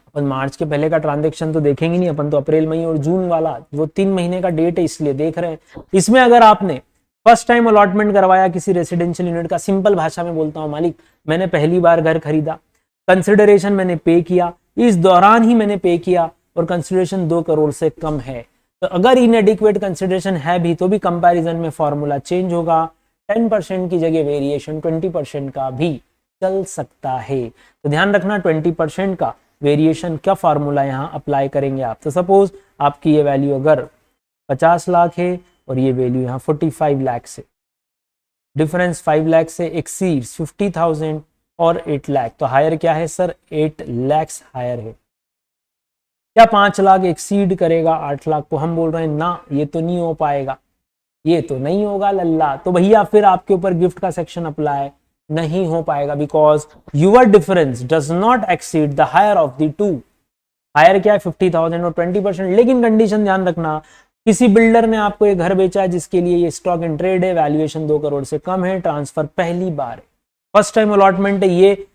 Speaker 1: अपन मार्च के पहले का ट्रांजैक्शन तो देखेंगे नहीं, अपन तो अप्रैल, मई और जून वाला, वो 3 महीने का डेट है इसलिए देख रहे हैं। इसमें अगर आपने फर्स्ट टाइम अलॉटमेंट करवाया किसी रेसिडेंशियल यूनिट का, सिंपल भाषा में बोलता हूं मालिक, मैंने पहली बार घर खरीदा, कंसिडरेशन मैंने पे किया, इस दौरान ही मैंने पे किया और कंसिडरेशन 2 करोड़ से कम है, तो अगर इनएडिक्वेट कंसिडरेशन है भी तो भी कंपैरिजन में फॉर्मूला चेंज होगा, 10% की जगह वेरिएशन 20% का भी चल सकता है। तो ध्यान रखना 20% का वेरिएशन क्या फॉर्मूला यहाँ अप्लाई करेंगे आप। तो सपोज आपकी ये वैल्यू अगर 50 लाख है और ये वैल्यू यहाँ 45 लाख से, डिफरेंस 5 लाख से एक्सीड्स 50,000 और 8 लाख, तो हायर क्या है सर? 8 लाख हायर है। क्या 5 लाख एक्सीड करेगा 8 लाख को? हम बोल रहे हैं ना, ये तो नहीं हो पाएगा, ये तो नहीं होगा लल्ला। तो भैया फिर आपके ऊपर गिफ्ट का सेक्शन अप्लाई नहीं हो पाएगा, because your difference does not exceed the higher of the two. Higher क्या है? 50,000 और 20%। लेकिन कंडीशन ध्यान रखना, किसी बिल्डर ने आपको एक घर बेचा है जिसके लिए ये स्टॉक इन ट्रेड है, वैल्यूएशन 2 करोड़ से कम है, ट्रांसफर पहली बार है, फर्स्ट टाइम अलॉटमेंट है, ये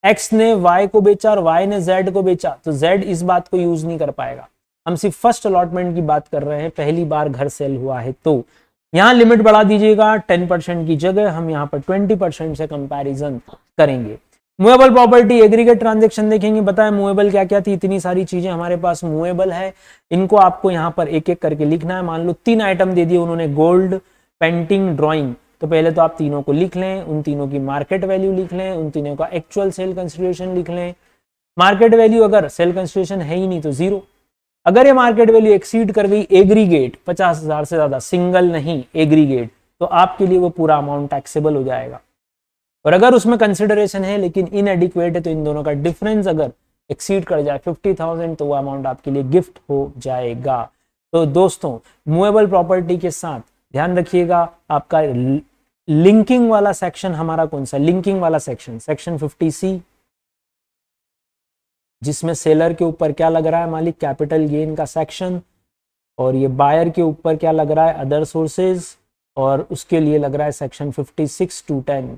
Speaker 1: एक्स ने वाई को बेचा और वाई ने जेड को बेचा, तो जेड इस बात को यूज नहीं कर पाएगा। हम सिर्फ फर्स्ट अलॉटमेंट की बात कर रहे हैं, पहली बार घर सेल हुआ है। तो यहाँ लिमिट बढ़ा दीजिएगा, 10% की जगह हम यहाँ पर 20% से कंपैरिजन करेंगे। मूवेबल प्रॉपर्टी एग्रीगेट ट्रांजैक्शन देखेंगे, बताएं मूवेबल क्या क्या थी। इतनी सारी चीजें हमारे पास मूवेबल है, इनको आपको यहाँ पर एक एक करके लिखना है। मान लो 3 आइटम दे दिए उन्होंने, गोल्ड, पेंटिंग, ड्रॉइंग, तो पहले तो आप तीनों को लिख लें, उन तीनों की मार्केट वैल्यू लिख लें, उन तीनों का एक्चुअल सेल कंसिडरेशन लिख लें। मार्केट वैल्यू अगर सेल कंसिडरेशन है ही नहीं तो 0, अगर ये मार्केट वैल्यू एक्सीड कर गई एग्रीगेट 50,000 से ज्यादा, सिंगल नहीं एग्रीगेट, तो आपके लिए वो पूरा अमाउंट टैक्सेबल हो जाएगा। और अगर उसमें कंसिडरेशन है लेकिन इनएडिक्वेट है, तो इन दोनों का डिफरेंस अगर एक्सीड कर जाए 50,000, तो वो अमाउंट आपके लिए गिफ्ट हो जाएगा। तो दोस्तों मूवेबल प्रॉपर्टी के साथ ध्यान रखिएगा, आपका लिंकिंग वाला सेक्शन हमारा कौन सा? लिंकिंग वाला सेक्शन, सेक्शन 50C, जिसमें सेलर के ऊपर क्या लग रहा है मालिक? कैपिटल गेन का सेक्शन, और ये बायर के ऊपर क्या लग रहा है? अदर सोर्सेज, और उसके लिए लग रहा है सेक्शन 56 to 10।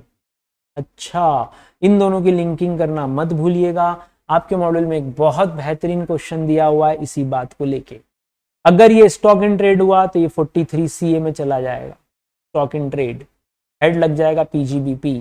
Speaker 1: अच्छा, इन दोनों की लिंकिंग करना मत भूलिएगा। आपके मॉड्यूल में एक बहुत बेहतरीन क्वेश्चन दिया हुआ है इसी बात को लेके। अगर ये स्टॉक इन ट्रेड हुआ तो ये 43CA में चला जाएगा, स्टॉक इन ट्रेड, हेड लग जाएगा PGBP।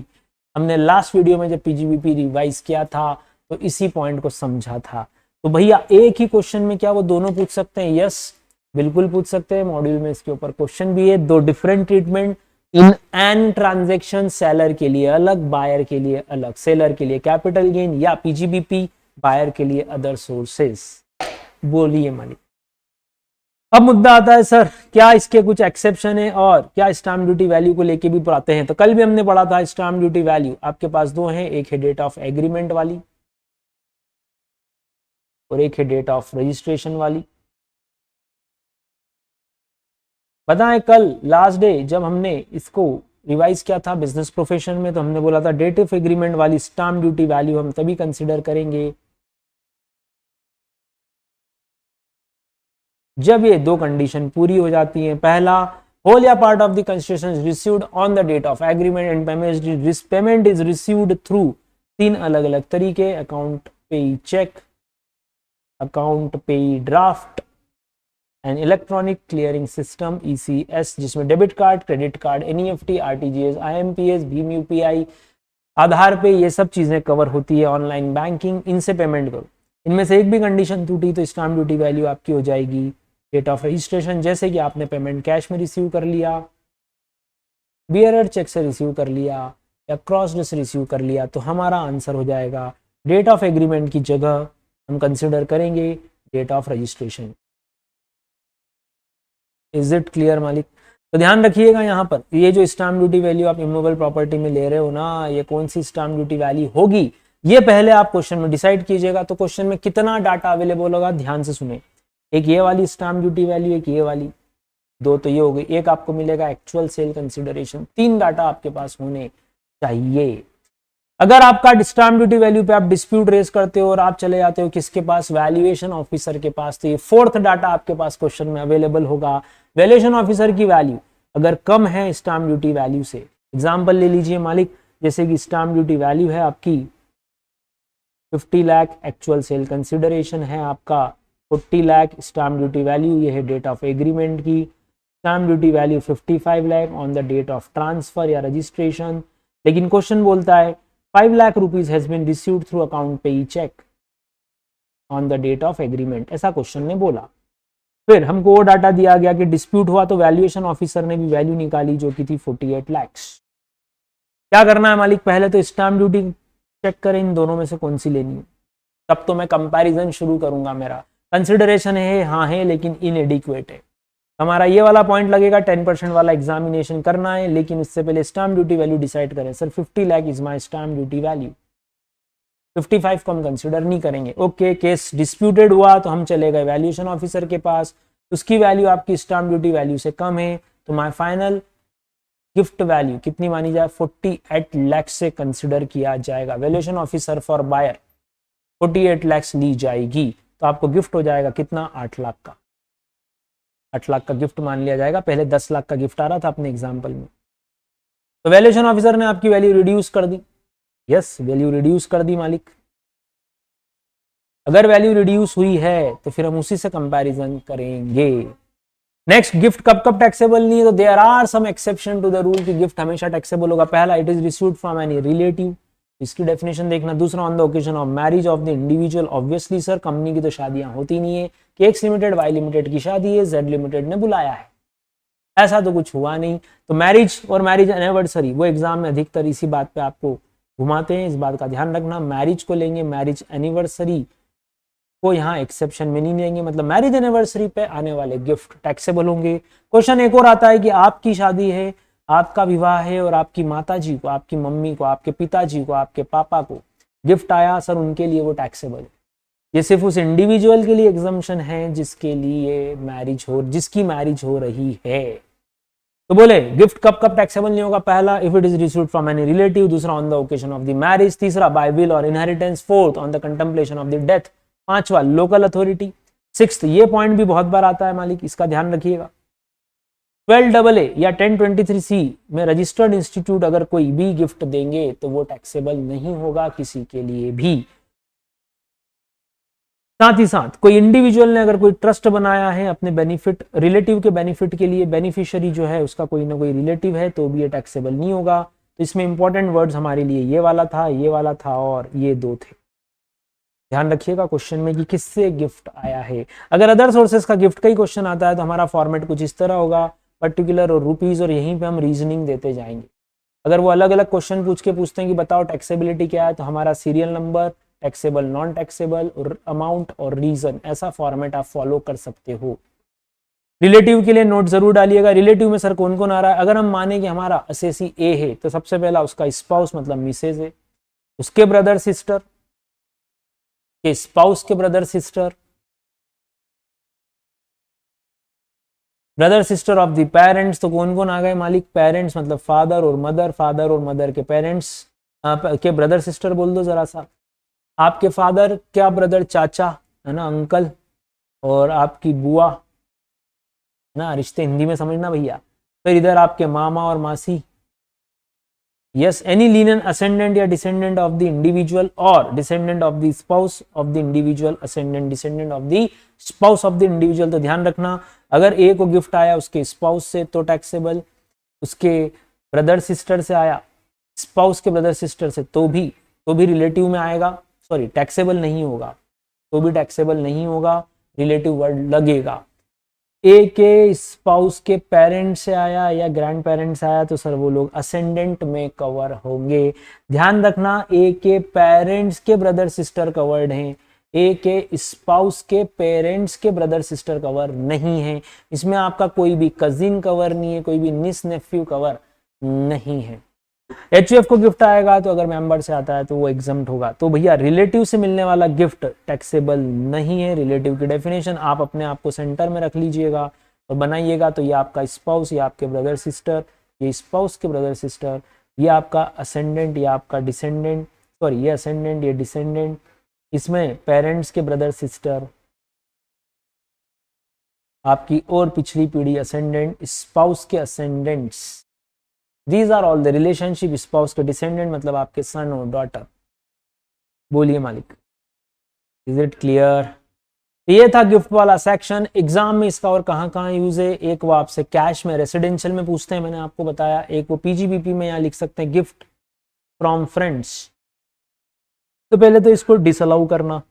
Speaker 1: हमने लास्ट वीडियो में जब PGBP रिवाइज किया था तो इसी पॉइंट को समझा था। तो भैया एक ही क्वेश्चन में क्या वो दोनों पूछ सकते हैं? यस, बिल्कुल पूछ सकते हैं। मॉड्यूल में इसके ऊपर क्वेश्चन भी है, 2 different treatment in an transaction, seller के लिए अलग, बायर के लिए अलग। सेलर के लिए कैपिटल गेन या PGBP, बायर के लिए अदर सोर्सेस। बोलिए मालिक। अब मुद्दा आता है सर क्या इसके कुछ एक्सेप्शन है और क्या स्टाम्प ड्यूटी वैल्यू को लेके भी पढ़ाते हैं? तो कल भी हमने पढ़ा था स्टाम्प ड्यूटी वैल्यू आपके पास 2 हैं, एक है डेट ऑफ एग्रीमेंट वाली और एक है डेट ऑफ रजिस्ट्रेशन वाली। बताएं कल लास्ट डे जब हमने इसको रिवाइज किया था बिजनेस प्रोफेशन में, तो हमने बोला था डेट ऑफ एग्रीमेंट वाली स्टाम्प ड्यूटी वैल्यू हम तभी कंसिडर करेंगे जब ये 2 कंडीशन पूरी हो जाती हैं। पहला, होल या part of the consideration received on the date of agreement and payment is received through 3 अलग अलग तरीके, account payee cheque, account payee draft and electronic clearing system ECS, जिसमें debit card, credit card, NEFT, RTGS, IMPS, भीम UPI, Aadhaar pay ये सब चीजें cover होती है, ऑनलाइन बैंकिंग, इनसे पेमेंट करो। इनमें से एक भी कंडीशन टूटी तो स्टाम्प ड्यूटी वैल्यू आपकी हो जाएगी डेट ऑफ रजिस्ट्रेशन। जैसे कि आपने पेमेंट कैश में रिसीव कर लिया, बियरर चेक से रिसीव कर लिया या क्रॉस्ड से रिसीव कर लिया, तो हमारा आंसर हो जाएगा डेट ऑफ एग्रीमेंट की जगह हम कंसिडर करेंगे date of registration. Is it clear मालिक? तो ध्यान रखिएगा यहाँ पर, ये जो स्टाम्प ड्यूटी वैल्यू आप इमूवेबल प्रॉपर्टी में ले रहे हो ना, ये कौन सी स्टाम्प ड्यूटी वैल्यू होगी, ये पहले आप क्वेश्चन में डिसाइड कीजिएगा। तो क्वेश्चन में कितना डाटा अवेलेबल होगा, ध्यान से सुने। एक ये वाली स्टाम्प ड्यूटी वैल्यू, एक ये वाली, दो तो ये हो गई, एक आपको मिलेगा एक्चुअल सेल कंसिडरेशन। 3 डाटा आपके पास होने चाहिए। अगर आपका स्टाम्प ड्यूटी वैल्यू पे आप डिस्प्यूट रेज करते हो और आप चले जाते हो किसके पास, वैल्यूएशन ऑफिसर के पास, तो ये 4th डाटा आपके पास क्वेश्चन में अवेलेबल होगा। वैल्यूएशन ऑफिसर की वैल्यू अगर कम है स्टाम्प ड्यूटी वैल्यू से, एग्जांपल ले लीजिए मालिक, जैसे कि स्टाम्प ड्यूटी वैल्यू है आपकी 50 लाख, एक्चुअल सेल कंसिडरेशन है आपका 40 लाख, स्टाम्प ड्यूटी वैल्यू ये है डेट ऑफ एग्रीमेंट की, stamp duty value 55 lakh on the date of transfer या रजिस्ट्रेशन। लेकिन क्वेश्चन बोलता है 5 lakh rupees has been received through account payee cheque on the date of agreement, ऐसा क्वेश्चन ने बोला। फिर हमको वो डाटा दिया गया कि डिस्प्यूट हुआ, तो वैल्यूएशन ऑफिसर ने भी वैल्यू निकाली जो कि थी 48 लाख। क्या करना है मालिक, पहले तो स्टाम्प ड्यूटी चेक करें इन दोनों में से कौन सी लेनी है, तब तो मैं कंपैरिजन शुरू करूंगा। मेरा कंसिडरेशन है, हाँ है, लेकिन इनएडिक्वेट है। हमारा ये वाला पॉइंट लगेगा 10% वाला एग्जामिनेशन करना है, लेकिन इससे पहले स्टाम्प ड्यूटी वैल्यू डिसाइड करें। Sir 50 lakh is my stamp duty value, 55 को हम कंसिडर नहीं करेंगे। ओके, केस डिस्प्यूटेड हुआ तो हम चले गए वैल्यूएशन ऑफिसर के पास, उसकी वैल्यू आपकी स्टाम्प ड्यूटी वैल्यू से कम है, तो माय फाइनल गिफ्ट वैल्यू कितनी मानी जाए, 48 लाख से कंसिडर किया जाएगा। Valuation officer for buyer 48 lakh ली जाएगी, तो आपको गिफ्ट हो जाएगा कितना, 8 लाख का। 8 लाख का गिफ्ट मान लिया जाएगा, पहले 10 लाख का गिफ्ट आ रहा था अपने एग्जाम्पल में। तो वैल्यूएशन ऑफिसर ने आपकी वैल्यू रिड्यूस कर दी, यस वैल्यू रिड्यूस कर दी मालिक। अगर वैल्यू रिड्यूस हुई है तो फिर हम उसी से कंपैरिजन करेंगे। नेक्स्ट, गिफ्ट कब कब टैक्सेबल नहीं है, तो there are some exception to the rule कि गिफ्ट हमेशा टैक्सेबल होगा। पहला, it is received from any relative, इसकी डेफिनेशन देखना। दूसरा, on the occasion of marriage of the individual. Obviously sir company की तो शादियां होती नहीं है, कि एक्स लिमिटेड वाई लिमिटेड की शादी है, जेड लिमिटेड ने बुलाया है, ऐसा तो कुछ हुआ नहीं। तो मैरिज और मैरिज एनिवर्सरी, वो एग्जाम में अधिकतर इसी बात पे आपको घुमाते हैं, इस बात का ध्यान रखना। मैरिज को लेंगे, मैरिज एनिवर्सरी को यहाँ एक्सेप्शन में नहीं लेंगे, मतलब मैरिज एनिवर्सरी पे आने वाले गिफ्ट टैक्सेबल होंगे। क्वेश्चन एक और आता है कि आपकी शादी है, आपका विवाह है और आपकी माताजी को, आपकी मम्मी को, आपके पिताजी को, आपके पापा को गिफ्ट आया, सर उनके लिए वो टैक्सेबल है। ये सिर्फ उस इंडिविजुअल के लिए एग्जम्पशन है जिसके लिए जिसकी मैरिज हो रही है। तो बोले गिफ्ट कब कब टैक्सेबल नहीं होगा, पहला if it is received from any relative, दूसरा on the occasion of the marriage, तीसरा बाय विल और inheritance, fourth on the contemplation of the death, पांचवा लोकल अथॉरिटी, सिक्स्थ, ये पॉइंट भी बहुत बार आता है मालिक, इसका ध्यान रखिएगा। 12AA या 1023C में रजिस्टर्ड इंस्टीट्यूट अगर कोई भी गिफ्ट देंगे तो वो टैक्सेबल नहीं होगा किसी के लिए भी। साथ ही साथ कोई इंडिविजुअल ने अगर कोई ट्रस्ट बनाया है अपने बेनिफिट, रिलेटिव के बेनिफिट के लिए, बेनिफिशियरी जो है उसका कोई ना कोई रिलेटिव है, तो भी ये टैक्सेबल नहीं होगा। तो इसमें इंपॉर्टेंट वर्ड्स हमारे लिए ये वाला था और ये दो थे। ध्यान रखिएगा क्वेश्चन में कि किससे गिफ्ट आया है। अगर अदर सोर्सेस का गिफ्ट का ही क्वेश्चन आता है तो हमारा फॉर्मेट कुछ इस तरह होगा, पर्टिकुलर और रुपीज, और यहीं पे हम रीजनिंग देते जाएंगे। अगर वो अलग अलग क्वेश्चन पूछ के पूछते हैं कि बताओ टैक्सेबिलिटी क्या है, तो हमारा serial number, taxable, non taxable और अमाउंट और रीजन, ऐसा फॉर्मेट आप फॉलो कर सकते हो। रिलेटिव के लिए नोट जरूर डालिएगा। रिलेटिव में सर कौन कौन आ रहा है, अगर हम माने कि हमारा असेसी ए है तो सबसे पहला उसका स्पाउस मतलब मिसेज है, उसके ब्रदर सिस्टर, के स्पाउस के brother sister, brother sister of the parents, तो कौन कौन आ गए मालिक, पेरेंट्स मतलब फादर और मदर, फादर और मदर के पेरेंट्स के ब्रदर सिस्टर बोल दो जरा सा। आपके फादर क्या ब्रदर, चाचा है ना, अंकल, और आपकी बुआ ना, रिश्ते हिंदी में समझना भैया। फिर इधर आपके मामा और मासी, यस, एनी लीनियर असेंडेंट या डिसेंडेंट ऑफ द इंडिविजुअल और descendant of the spouse of the individual, ascendant descendant of the spouse of the individual. तो ध्यान रखना अगर ए को गिफ्ट आया उसके स्पाउस से तो टैक्सेबल, उसके ब्रदर सिस्टर से आया स्पाउस के ब्रदर सिस्टर से तो भी रिलेटिव में आएगा, सॉरी टैक्सेबल नहीं होगा, तो भी टैक्सेबल नहीं होगा, रिलेटिव वर्ड लगेगा। ए के स्पाउस के पेरेंट्स से आया या ग्रैंड पेरेंट्स से आया तो सर वो लोग असेंडेंट में कवर होंगे। ध्यान रखना ए के पेरेंट्स के ब्रदर सिस्टर कवर्ड हैं, ए के स्पाउस के पेरेंट्स के ब्रदर सिस्टर कवर नहीं है। इसमें आपका कोई भी कजिन कवर नहीं है, कोई भी निस नेफ्यू कवर नहीं है। एचयूएफ को गिफ्ट आएगा तो अगर मेंबर से आता है तो वो एग्जम्प्ट होगा। तो भैया रिलेटिव से मिलने वाला गिफ्ट टैक्सेबल नहीं है। रिलेटिव की डेफिनेशन आप अपने आप को सेंटर में रख लीजिएगा और बनाइएगा। तो ये आपका स्पाउस, ये आपके ब्रदर सिस्टर, ये स्पाउस के ब्रदर सिस्टर, ये आपका असेंडेंट, ये आपका डिसेंडेंट, सॉरी ये असेंडेंट, ये डिसेंडेंट, इसमें पेरेंट्स के ब्रदर सिस्टर, आपकी और पिछली पीढ़ी असेंडेंट, स्पाउस के ascendants. These are all the relationship, spouse के डिसेंडेंट मतलब आपके सन और डॉटर। बोलिए मालिक, इज इट क्लियर? ये था गिफ्ट वाला सेक्शन। एग्जाम में इसका और कहाँ यूज है, एक वो आपसे कैश में रेसिडेंशियल में पूछते हैं, मैंने आपको बताया, एक वो पीजीबीपी में यहाँ लिख सकते हैं गिफ्ट फ्रॉम फ्रेंड्स। तो पहले तो इसको डिसअलाउ करना,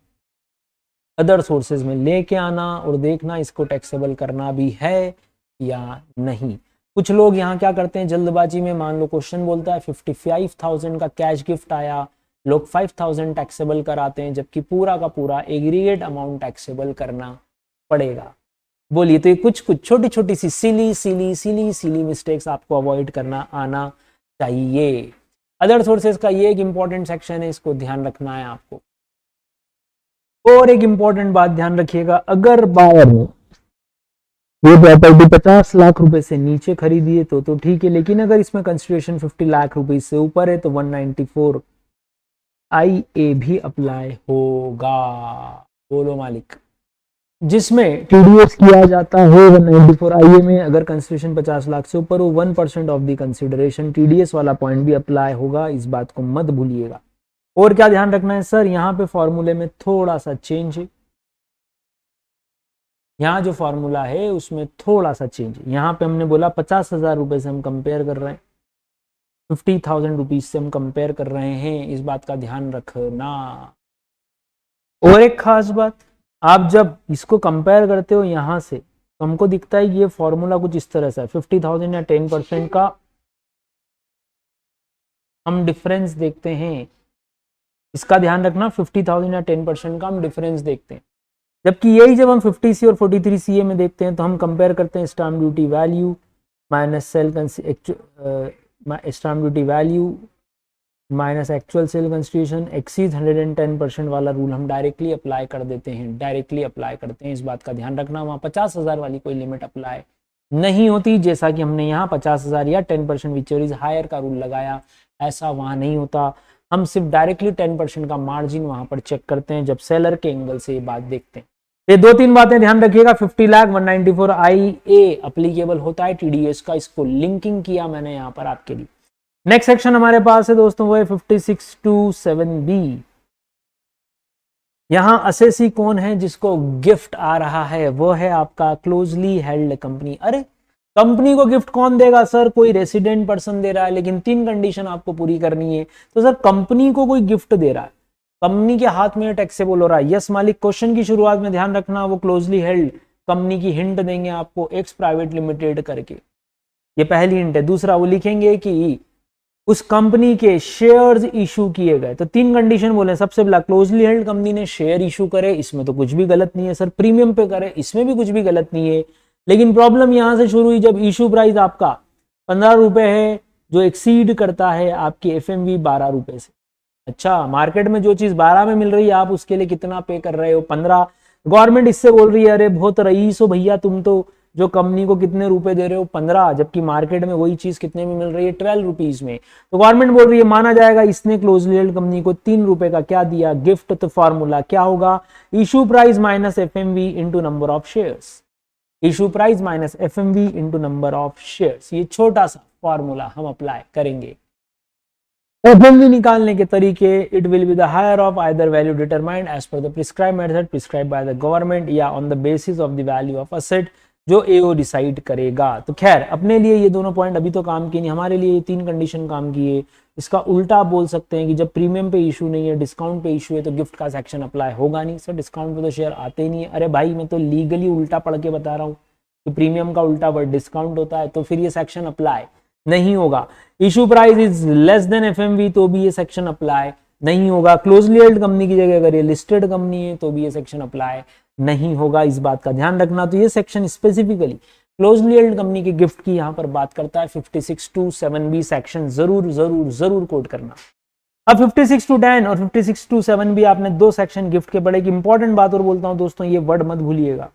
Speaker 1: अदर सोर्सेज में लेके आना और देखना इसको टैक्सेबल करना भी है या नहीं। कुछ लोग यहाँ क्या करते हैं जल्दबाजी में, मान लो क्वेश्चन बोलता है 55,000 का कैश गिफ्ट आया, लोग 5,000 टैक्सेबल कराते हैं, जबकि पूरा का पूरा एग्रीगेट अमाउंट टैक्सेबल करना पड़ेगा। बोलिए, तो ये कुछ छोटी छोटी सी सिली मिस्टेक्स आपको अवॉइड करना आना चाहिए। अदर सोर्सेज का ये एक इंपॉर्टेंट सेक्शन है, इसको ध्यान रखना है आपको। और एक इंपॉर्टेंट बात ध्यान रखिएगा, अगर बायर ने ये प्रॉपर्टी 50 लाख रुपए से नीचे खरीदी है तो ठीक है, लेकिन अगर इसमें कंसिडरेशन 50 लाख रुपए से ऊपर है तो 194 IA भी अप्लाई होगा। बोलो मालिक, जिसमें टीडीएस किया जाता है 194 IA में, अगर कंसिडरेशन 50 लाख से ऊपर हो 1% ऑफ द कंसिडरेशन, टीडीएस वाला पॉइंट भी अप्लाई होगा, इस बात को मत भूलिएगा। और क्या ध्यान रखना है सर, यहाँ पे फॉर्मूले में थोड़ा सा चेंज है, यहाँ जो फॉर्मूला है उसमें थोड़ा सा चेंज है। यहाँ पे हमने बोला 50,000 रुपए से हम कंपेयर कर रहे हैं, 50,000 रुपीज से हम कंपेयर कर रहे हैं, इस बात का ध्यान रखना। और एक खास बात, आप जब इसको कंपेयर करते हो यहाँ से तो हमको दिखता है ये फॉर्मूला कुछ इस तरह से, 50,000 या 10% का हम डिफरेंस देखते हैं, इसका ध्यान रखना। 50,000 या 10% का हम डिफरेंस देखते हैं, जबकि यही जब हम 50C और 43CA में देखते हैं तो हम कंपेयर करते हैं stamp duty value minus stamp duty value minus actual sale constitution exceeds 110% वाला रूल हम डायरेक्टली अप्लाई कर देते हैं, डायरेक्टली अप्लाई करते हैं। इस बात का ध्यान रखना, वहाँ 50,000 वाली कोई लिमिट अप्लाई नहीं होती, जैसा कि हमने यहाँ 50,000 या 10% विच इज हायर का रूल लगाया, ऐसा वहाँ नहीं होता। हम सिर्फ डायरेक्टली 10% का मार्जिन वहाँ पर चेक करते हैं जब सेलर के एंगल से ये बात देखते हैं। ये 2-3 बातें ध्यान रखिएगा। 50 लाख 194 IA अप्लीकेबल होता है टीडीएस का, इसको लिंकिंग किया मैंने यहाँ पर आपके लिए। नेक्स्ट सेक्शन हमारे पास है दोस्तों, वो है 56 to 7B। यहाँ असेसी कौन है जिसको गिफ्ट आ रहा है, वो है आपका क्लोजली हेल्ड कंपनी। अरे कंपनी को गिफ्ट कौन देगा सर, कोई रेसिडेंट पर्सन दे रहा है, लेकिन 3 कंडीशन आपको पूरी करनी है। तो सर कंपनी को कोई गिफ्ट दे रहा है, कंपनी के हाथ में टैक्सेबल हो रहा है। यस मालिक, क्वेश्चन की शुरुआत में ध्यान रखना, वो क्लोजली हेल्ड कंपनी की हिंट देंगे आपको, एक्स प्राइवेट लिमिटेड करके, ये पहली हिंट है। दूसरा वो लिखेंगे कि उस कंपनी के शेयर्स इशू किए गए। तो 3 कंडीशन बोले, सबसे पहला क्लोजली हेल्ड कंपनी ने शेयर इशू करे, इसमें तो कुछ भी गलत नहीं है सर। प्रीमियम पे करे, इसमें भी कुछ भी गलत नहीं है। लेकिन प्रॉब्लम यहां से शुरू हुई जब इशू प्राइस आपका 15 रुपए है, जो एक्सीड करता है आपकी एफएमवी 12 रुपए से। अच्छा, मार्केट में जो चीज 12 में मिल रही है आप उसके लिए कितना पे कर रहे हो, 15। गवर्नमेंट इससे बोल रही है अरे बहुत रईस हो भैया तुम तो, जो कंपनी को कितने रुपए दे रहे हो 15, जबकि मार्केट में वही चीज कितने में मिल रही है 12 रुपीज में। तो गवर्नमेंट बोल रही है माना जाएगा इसने क्लोजली हेल्ड कंपनी को 3 रुपए का क्या दिया, गिफ्ट। तो फॉर्मूला क्या होगा, issue price minus FMV into number of shares, issue price minus FMV into number of shares. ये छोटा सा फॉर्मूला हम अप्लाई करेंगे। एफएमवी निकालने के तरीके, it will be the higher of either value determined as per the prescribe method prescribe by the government या on the basis of the value of asset, जो एओ डिसाइड करेगा। तो खैर अपने लिए ये दोनों पॉइंट अभी तो काम किए नहीं, हमारे लिए ये 3 कंडीशन काम किए। इसका उल्टा आप बोल सकते हैं कि जब प्रीमियम पे इशू नहीं है, डिस्काउंट पे इशू है, तो गिफ्ट का सेक्शन अप्लाई होगा नहीं। सर डिस्काउंट पे तो शेयर आते ही नहीं है। अरे भाई मैं तो लीगली उल्टा पढ़ के बता रहा हूँ कि प्रीमियम का उल्टा वर्ड डिस्काउंट होता है, तो फिर ये सेक्शन अप्लाई नहीं होगा। Issue price is less than FMV तो भी ये सेक्शन अप्लाई नहीं होगा। क्लोजली हेल्ड कंपनी की जगह अगर ये लिस्टेड कंपनी है तो भी ये सेक्शन अप्लाई नहीं होगा, इस बात का ध्यान रखना। तो ये section specifically closely held company के गिफ्ट की यहाँ पर बात करता है। 56 to 7B सेक्शन जरूर जरूर जरूर कोट करना। अब 56 to 10 और 56 to 7B आपने दो सेक्शन गिफ्ट के पढ़े। इंपॉर्टेंट बात और बोलता हूं दोस्तों, ये वर्ड मत भूलिएगा,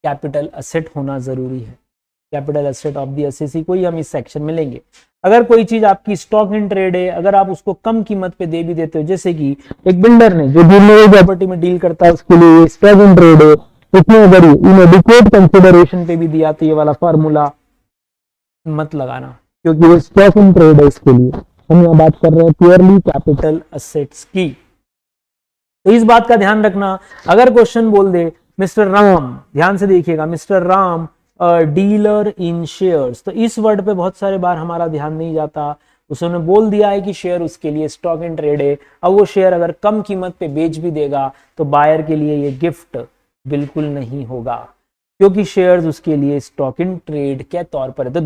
Speaker 1: कैपिटल असेट होना जरूरी है। Capital asset of the SSC को ही हम इस सेक्शन में लेंगे। अगर कोई चीज आपकी स्टॉक इन ट्रेड है, अगर आप उसको कम कीमत पे दे भी देते हो, जैसे कि एक बिल्डर ने जो प्रॉपर्टी में डील करता है उसके लिए स्टॉक इन ट्रेड है, उसने अगर इनएडिक्वेट कंसिडरेशन पे भी दिया तो ये वाला फार्मूला मत लगाना, क्योंकि वो स्टॉक इन ट्रेड है। इसके लिए हम यहाँ बात कर रहे हैं प्योरली कैपिटल एसेट्स की, तो इस बात का ध्यान रखना। अगर क्वेश्चन बोल दे मिस्टर राम, ध्यान से देखिएगा, मिस्टर राम डीलर इन शेयर्स, तो इस वर्ड पे बहुत सारे बार हमारा ध्यान नहीं जाता। उसने बोल दिया है कि शेयर उसके लिए स्टॉक इन ट्रेड है। अब वो शेयर अगर कम कीमत पे बेच भी देगा तो बायर के लिए ये गिफ्ट बिल्कुल नहीं होगा, क्योंकि शेयर्स उसके लिए स्टॉक इन ट्रेड के तौर पर है। तो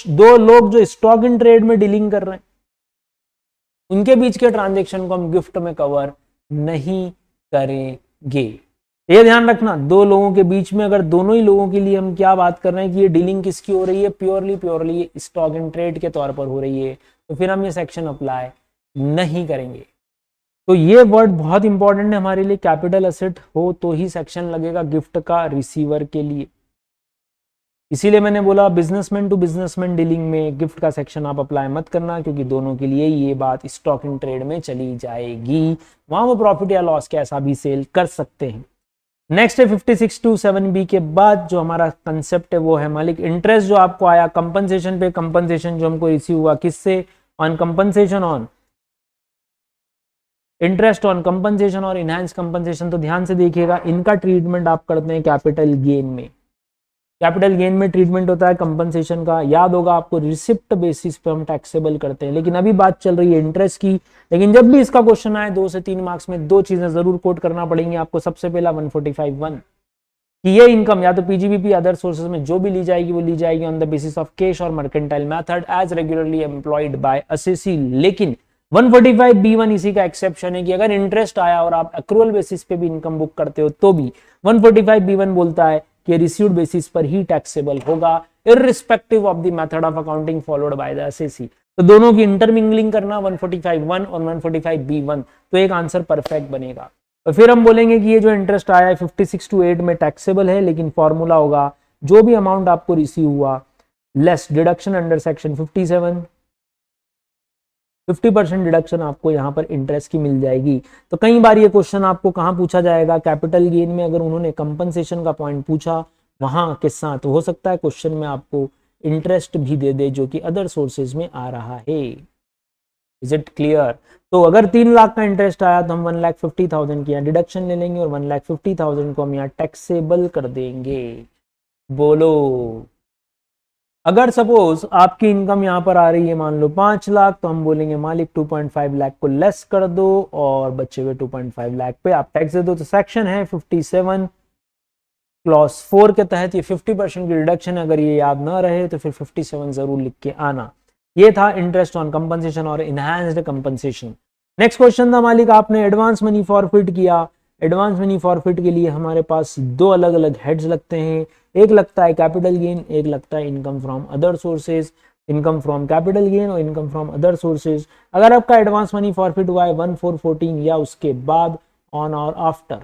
Speaker 1: दो लोग जो स्टॉक इन ट्रेड में डीलिंग कर रहे हैं, उनके बीच के ट्रांजेक्शन को हम गिफ्ट में कवर नहीं करेंगे। ये ध्यान रखना, दो लोगों के बीच में अगर दोनों ही लोगों के लिए हम क्या बात कर रहे हैं कि ये डीलिंग किसकी हो रही है, प्योरली स्टॉक इन ट्रेड के तौर पर हो रही है, तो फिर हम ये सेक्शन अप्लाई नहीं करेंगे। तो ये वर्ड बहुत इंपॉर्टेंट है हमारे लिए। कैपिटल एसेट हो तो ही सेक्शन लगेगा गिफ्ट का रिसीवर के लिए। इसीलिए मैंने बोला बिजनेसमैन टू बिजनेसमैन डीलिंग में गिफ्ट का सेक्शन आप अप्लाई मत करना, क्योंकि दोनों के लिए ये बात स्टॉक इन ट्रेड में चली जाएगी। वहां वो प्रॉफिट या लॉस कैसा भी सेल कर सकते हैं। नेक्स्ट है 56 to 7B के बाद जो हमारा कंसेप्ट है वो है मालिक इंटरेस्ट जो आपको आया कंपनसेशन पे। कंपनसेशन जो हमको रिसीव हुआ किससे, on compensation on interest on compensation और इनहैंस कंपनसेशन। तो ध्यान से देखिएगा, इनका ट्रीटमेंट आप करते हैं कैपिटल गेन में। कैपिटल गेन में ट्रीटमेंट होता है कंपनसेशन का। याद होगा आपको, रिसिप्ट बेसिस पे हम टैक्सेबल करते हैं, लेकिन अभी बात चल रही है इंटरेस्ट की। लेकिन जब भी इसका क्वेश्चन आए 2 से 3 मार्क्स में दो चीजें जरूर कोट करना पड़ेंगी आपको। सबसे पहला 145(1) कि ये इनकम या तो पीजीबीपी अदर सोर्सेज में जो भी ली जाएगी वो ली जाएगी on the basis of cash और mercantile method as regularly employed by SSC. लेकिन 145(b)(1) इसी का एक्सेप्शन है कि अगर इंटरेस्ट आया और आप एक्रूअल बेसिस पे भी इनकम बुक करते हो तो भी 145(b)(1) बोलता है कि रिसीव्ड बेसिस पर ही टैक्सेबल होगा, irrespective of the method of accounting followed by the assessee. तो दोनों की इंटरमिंगलिंग करना 145(1) और 145(b)(1), तो एक आंसर परफेक्ट बनेगा। तो फिर हम बोलेंगे कि ये जो इंटरेस्ट आया है 56 to 8 में टैक्सेबल है, लेकिन फॉर्मूला होगा जो भी अमाउंट आपको रिसीव हुआ less deduction under section 57, 50% deduction आपको यहाँ पर इंटरेस्ट की मिल जाएगी। तो कई बार ये क्वेश्चन आपको कहाँ पूछा जाएगा, कैपिटल गेन में। अगर उन्होंने कंपनसेशन का पॉइंट पूछा वहां के साथ, तो हो सकता है क्वेश्चन में आपको इंटरेस्ट भी दे दे जो कि अदर सोर्सेज में आ रहा है। Is it clear? तो अगर 3 लाख का इंटरेस्ट आया तो हम 1,50,000 की यहाँ डिडक्शन ले लेंगे और 1,50,000 को हम यहाँ टैक्सेबल कर देंगे। बोलो, अगर सपोज आपकी इनकम यहाँ पर आ रही है मान लो 5 लाख, तो हम बोलेंगे मालिक 2.5 लाख को लेस कर दो और बचे हुए 2.5 लाख पे आप टैक्स दे दो। तो सेक्शन है 57 क्लॉज 4 के तहत ये 50% की रिडक्शन है। अगर ये याद ना रहे तो फिर 57 जरूर लिख के आना। ये था इंटरेस्ट ऑन कंपनसेशन और इनहैंस्ड कंपनसेशन। नेक्स्ट क्वेश्चन था मालिक आपने एडवांस मनी फॉरफिट किया। एडवांस मनी फॉरफिट के लिए हमारे पास 2 अलग अलग हेड्स लगते हैं, एक लगता है कैपिटल गेन, एक लगता है income from other sources. Income from capital gain और इनकम फ्रॉम अदर सोर्सेज। अगर आपका एडवांस मनी फॉरफिट हुआ है 1/4/14 या उसके बाद ऑन और आफ्टर,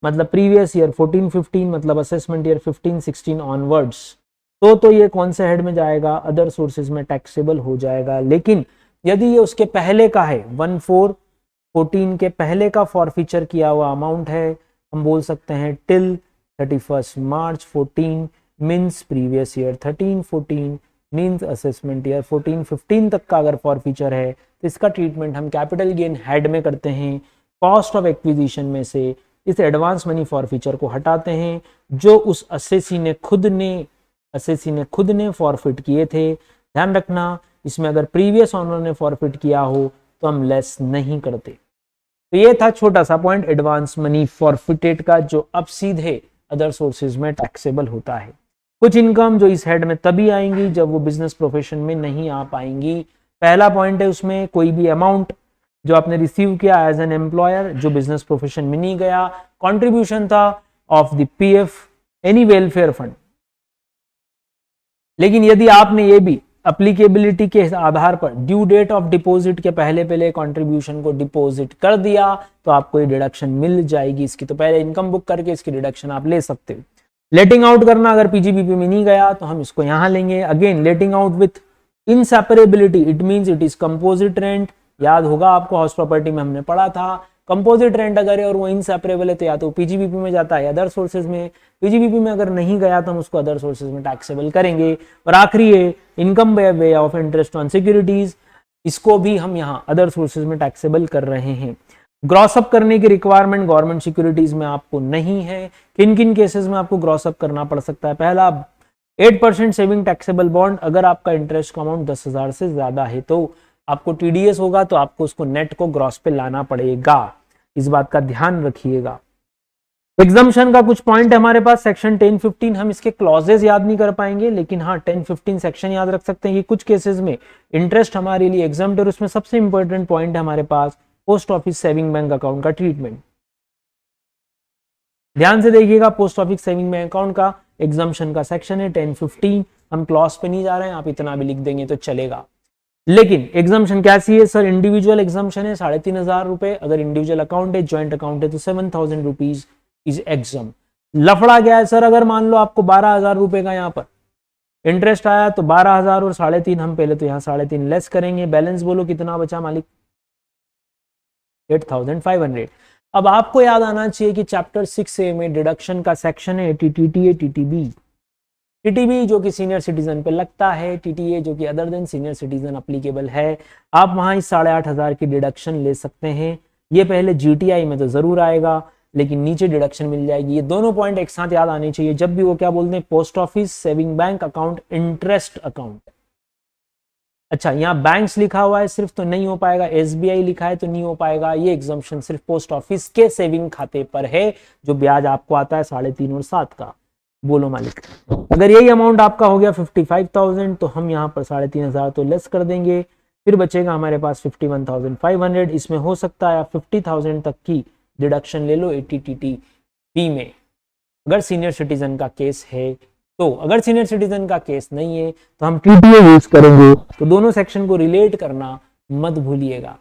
Speaker 1: मतलब प्रीवियस ईयर 14-15, मतलब असेसमेंट ईयर 15-16 ऑनवर्ड्स, तो ये कौन से हेड में जाएगा, अदर सोर्सेज में टैक्सेबल हो जाएगा। लेकिन यदि ये उसके पहले का है, 1/4/14 के पहले का फॉरफीचर किया हुआ अमाउंट है, हम बोल सकते हैं टिल 31 मार्च 14 means previous year 13-14 means assessment year 14-15 तक का अगर फॉरफीचर है, तो इसका ट्रीटमेंट हम कैपिटल गेन हेड में करते हैं। कॉस्ट ऑफ एक्विजिशन में से इस एडवांस मनी फॉरफीचर को हटाते हैं जो उस असेसी ने खुद ने फॉरफिट किए थे। ध्यान रखना, इसमें अगर प्रीवियस ऑनर ने फॉरफिट किया हो तो हम लेस नहीं करते। तो ये था छोटा सा पॉइंट एडवांस मनी फॉरफिटेड का, जो अब सीधे अदर सोर्सेज में टैक्सेबल होता है। कुछ इनकम जो इस हेड में तभी आएंगी जब वो बिजनेस प्रोफेशन में नहीं आ पाएंगी। पहला पॉइंट है उसमें कोई भी अमाउंट जो आपने रिसीव किया एज एन एम्प्लॉयर जो बिजनेस प्रोफेशन में नहीं गया, कंट्रीब्यूशन था of the PF any welfare fund. लेकिन यदि आपने ये भी अप्लीकेबिलिटी के आधार पर ड्यू डेट ऑफ डिपॉजिट के पहले कंट्रीब्यूशन को डिपॉजिट कर दिया तो आपको ये डिडक्शन मिल जाएगी इसकी। तो पहले इनकम बुक करके इसकी डिडक्शन आप ले सकते हो। लेटिंग आउट करना अगर पीजीबीपी में नहीं गया तो हम इसको यहां लेंगे। Again letting out with inseparability, it means it is composite rent. याद होगा आपको हाउस प्रॉपर्टी में हमने पढ़ा था, कंपोजिट रेंट अगर है और वो इनसेपरेबल है तो या तो पीजीबीपी में जाता है या अदर सोर्सेज में। पीजीबीपी में अगर नहीं गया तो हम उसको अदर सोर्सेज में टैक्सेबल करेंगे। और आखिरी है income by way of interest on securities, इसको भी हम यहाँ अदर सोर्सेज में टैक्सेबल कर रहे हैं। ग्रॉस अप करने की रिक्वायरमेंट गवर्नमेंट सिक्योरिटीज में आपको नहीं है। किन किन केसेस में आपको ग्रॉस अप करना पड़ सकता है? पहला 8% सेविंग टैक्सेबल बॉन्ड, अगर आपका इंटरेस्ट का अमाउंट 10,000 से ज्यादा है तो आपको टीडीएस होगा तो आपको उसको नेट को ग्रॉस पे लाना पड़ेगा, इस बात का ध्यान रखिएगा। एग्जाम्पशन का कुछ पॉइंट है हमारे पास, सेक्शन 10-15, हम इसके क्लॉजेज याद नहीं कर पाएंगे लेकिन हाँ 10-15 सेक्शन याद रख सकते हैं कि कुछ केसेस में इंटरेस्ट हमारे लिए एग्जाम्प्ट है। और उसमें सबसे इंपॉर्टेंट पॉइंट है हमारे पास post office saving bank account का ट्रीटमेंट। ध्यान से देखिएगा, post office saving bank account का एग्जाम्पशन का सेक्शन है 10-15। हम क्लॉज पे नहीं जा रहे हैं, आप इतना भी लिख देंगे तो चलेगा। लेकिन एग्जाम्पशन कैसी है सर? इंडिविजुअल एग्जाम्पशन है 3,500 रुपए, अगर इंडिविजुअल अकाउंट है, ज्वाइंट अकाउंट है तो 7,000 रुपीज इज एग्जाम। लफड़ा गया है सर, अगर मान लो आपको 12,000 रुपए का यहाँ पर इंटरेस्ट आया तो 12,000 और 3,500 हम पहले तो यहाँ 3,500 लेस करेंगे। बैलेंस बोलो कितना बचा मालिक? 8,500। अब आपको याद आना चाहिए कि चैप्टर 6A में डिडक्शन का सेक्शन है टीटीटीए टीटीबी। टीटीबी जो कि सीनियर सिटीजन पे लगता है, टीटीए जो कि other than senior citizen applicable है। आप वहां इस 8,500 की डिडक्शन ले सकते हैं। ये पहले जीटीआई में तो जरूर आएगा लेकिन नीचे डिडक्शन मिल जाएगी। ये दोनों पॉइंट एक साथ याद आने चाहिए जब भी वो क्या बोलते हैं, post office saving bank account interest account. अच्छा यहाँ बैंक्स लिखा हुआ है सिर्फ तो नहीं हो पाएगा, एसबीआई लिखा है तो नहीं हो पाएगा। ये एग्जाम्पशन सिर्फ पोस्ट ऑफिस के सेविंग खाते पर है जो ब्याज आपको आता है 3.5 और 7 का। बोलो मालिक, अगर यही अमाउंट आपका हो गया 55,000 तो हम यहाँ पर 3,500 तो लेस कर देंगे, फिर बचेगा हमारे पास 51,500। इसमें हो सकता है 50,000 तक की डिडक्शन ले लो एटीटीटी में अगर सीनियर सिटीजन का केस है तो। अगर सीनियर सिटीजन का केस नहीं है तो हम टीटीए यूज करेंगे। तो दोनों सेक्शन को रिलेट करना मत भूलिएगा।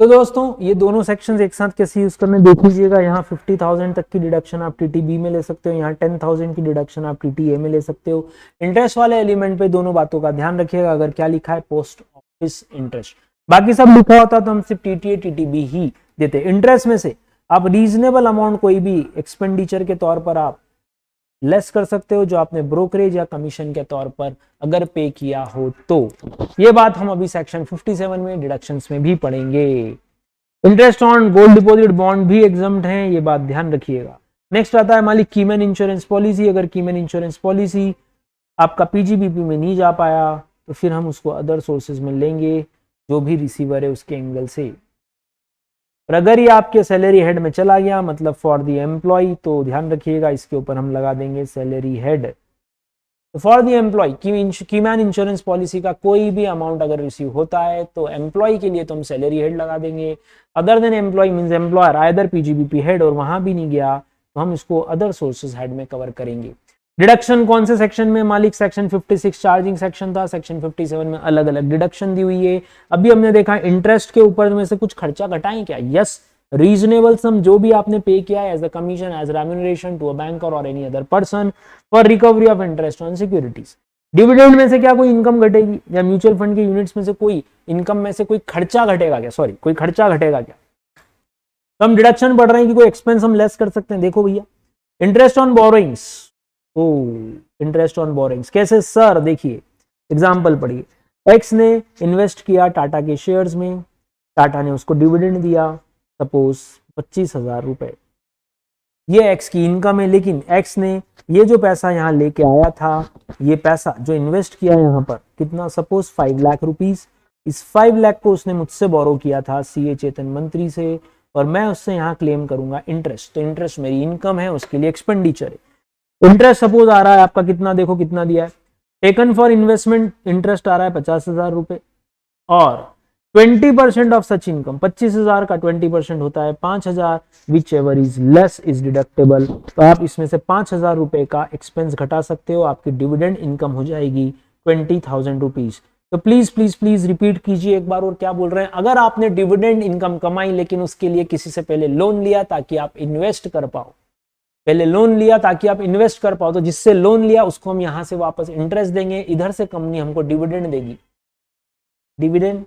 Speaker 1: तो दोस्तों ये दोनों सेक्शंस एक साथ कैसे यूज करने देख लीजिएगा। यहाँ 50,000 तक की डिडक्शन आप टीटीबी में ले सकते हो, यहाँ 10,000 की डिडक्शन आप टीटीए में ले सकते हो। इंटरेस्ट वाले एलिमेंट पे दोनों बातों का ध्यान रखिएगा। अगर क्या लिखा है पोस्ट ऑफिस इंटरेस्ट, बाकी सब लिखा होता तो हम सिर्फ टीटीए टीटीबी ही देते। इंटरेस्ट में से आप रीजनेबल अमाउंट कोई भी एक्सपेंडिचर के तौर पर आप लेस कर सकते हो जो आपने ब्रोकरेज या कमीशन के तौर पर अगर पे किया हो तो। ये बात हम अभी सेक्शन 57 में डिडक्शंस में भी पढ़ेंगे। Interest on gold deposit bond भी एग्जम्प्ट हैं, ये बात ध्यान रखिएगा। नेक्स्ट आता है मालिक कीमैन इंश्योरेंस पॉलिसी। अगर कीमैन इंश्योरेंस पॉलिसी आपका पीजीबीपी में नहीं जा पाया तो फिर हम उसको अदर सोर्सेज में लेंगे जो भी रिसीवर है उसके एंगल से। और अगर ये आपके सैलरी हेड में चला गया मतलब फॉर द एम्प्लॉय, तो ध्यान रखिएगा इसके ऊपर हम लगा देंगे सैलरी हेड। तो for the employee keyman insurance policy का कोई भी अमाउंट अगर रिसीव होता है तो एम्प्लॉय के लिए तो हम सैलरी हेड लगा देंगे। Other than employee means employer either PGBP head और वहां भी नहीं गया तो हम इसको अदर सोर्सेज हेड में कवर करेंगे। डिडक्शन कौन से सेक्शन में मालिक? सेक्शन 56 चार्जिंग सेक्शन था, सेक्शन 57 में अलग अलग डिडक्शन दी हुई है। अभी हमने देखा इंटरेस्ट के ऊपर में से कुछ खर्चा घटाएं क्या? यस, रीजनेबल सम जो भी आपने पे किया है as a commission as remuneration to a bank और any other person for recovery of interest on securities. Dividend में से क्या कोई इनकम घटेगी या म्यूचुअल फंड के यूनिट्स में से कोई इनकम में से कोई खर्चा घटेगा क्या? सॉरी, कोई खर्चा घटेगा क्या? तो हम डिडक्शन बढ़ रहे हैं कि कोई एक्सपेंस हम लेस कर सकते हैं। देखो भैया, interest on borrowings, interest on borings कैसे सर? देखिए एग्जांपल पढ़िए। एक्स ने इन्वेस्ट किया टाटा के शेयर्स में, टाटा ने उसको डिविडेंड दिया सपोज 25,000 रुपए। ये एक्स की इनकम है, लेकिन एक्स ने ये जो पैसा यहाँ लेके आया था, ये पैसा जो इन्वेस्ट किया यहाँ पर कितना, सपोज 5 लाख रुपीस, इस 5 लाख को उसने मुझसे बोरो किया था सीए चेतन मंत्री से, और मैं उससे यहाँ क्लेम करूंगा इंटरेस्ट। तो इंटरेस्ट मेरी इनकम है, उसके लिए एक्सपेंडिचर है। इंटरेस्ट सपोज आ रहा है आपका कितना, देखो कितना दिया है, टेकन फॉर इन्वेस्टमेंट इंटरेस्ट आ रहा है 50,000 रुपए, और 20% ऑफ सच इनकम, 25,000 का 20% होता है 5,000, which ever is less is deductible. तो आप इसमें से 5,000 रुपए का एक्सपेंस घटा सकते हो, आपकी डिविडेंड इनकम हो जाएगी 20,000 रुपीज। तो प्लीज प्लीज प्लीज रिपीट कीजिए एक बार, और क्या बोल रहे हैं, अगर आपने डिविडेंड इनकम कमाई लेकिन उसके लिए किसी से पहले लोन लिया ताकि आप इन्वेस्ट कर पाओ, पहले लोन लिया ताकि आप इन्वेस्ट कर पाओ, तो जिससे लोन लिया उसको हम यहां से वापस इंटरेस्ट देंगे, इधर से कंपनी हमको डिविडेंड देगी। डिविडेंड,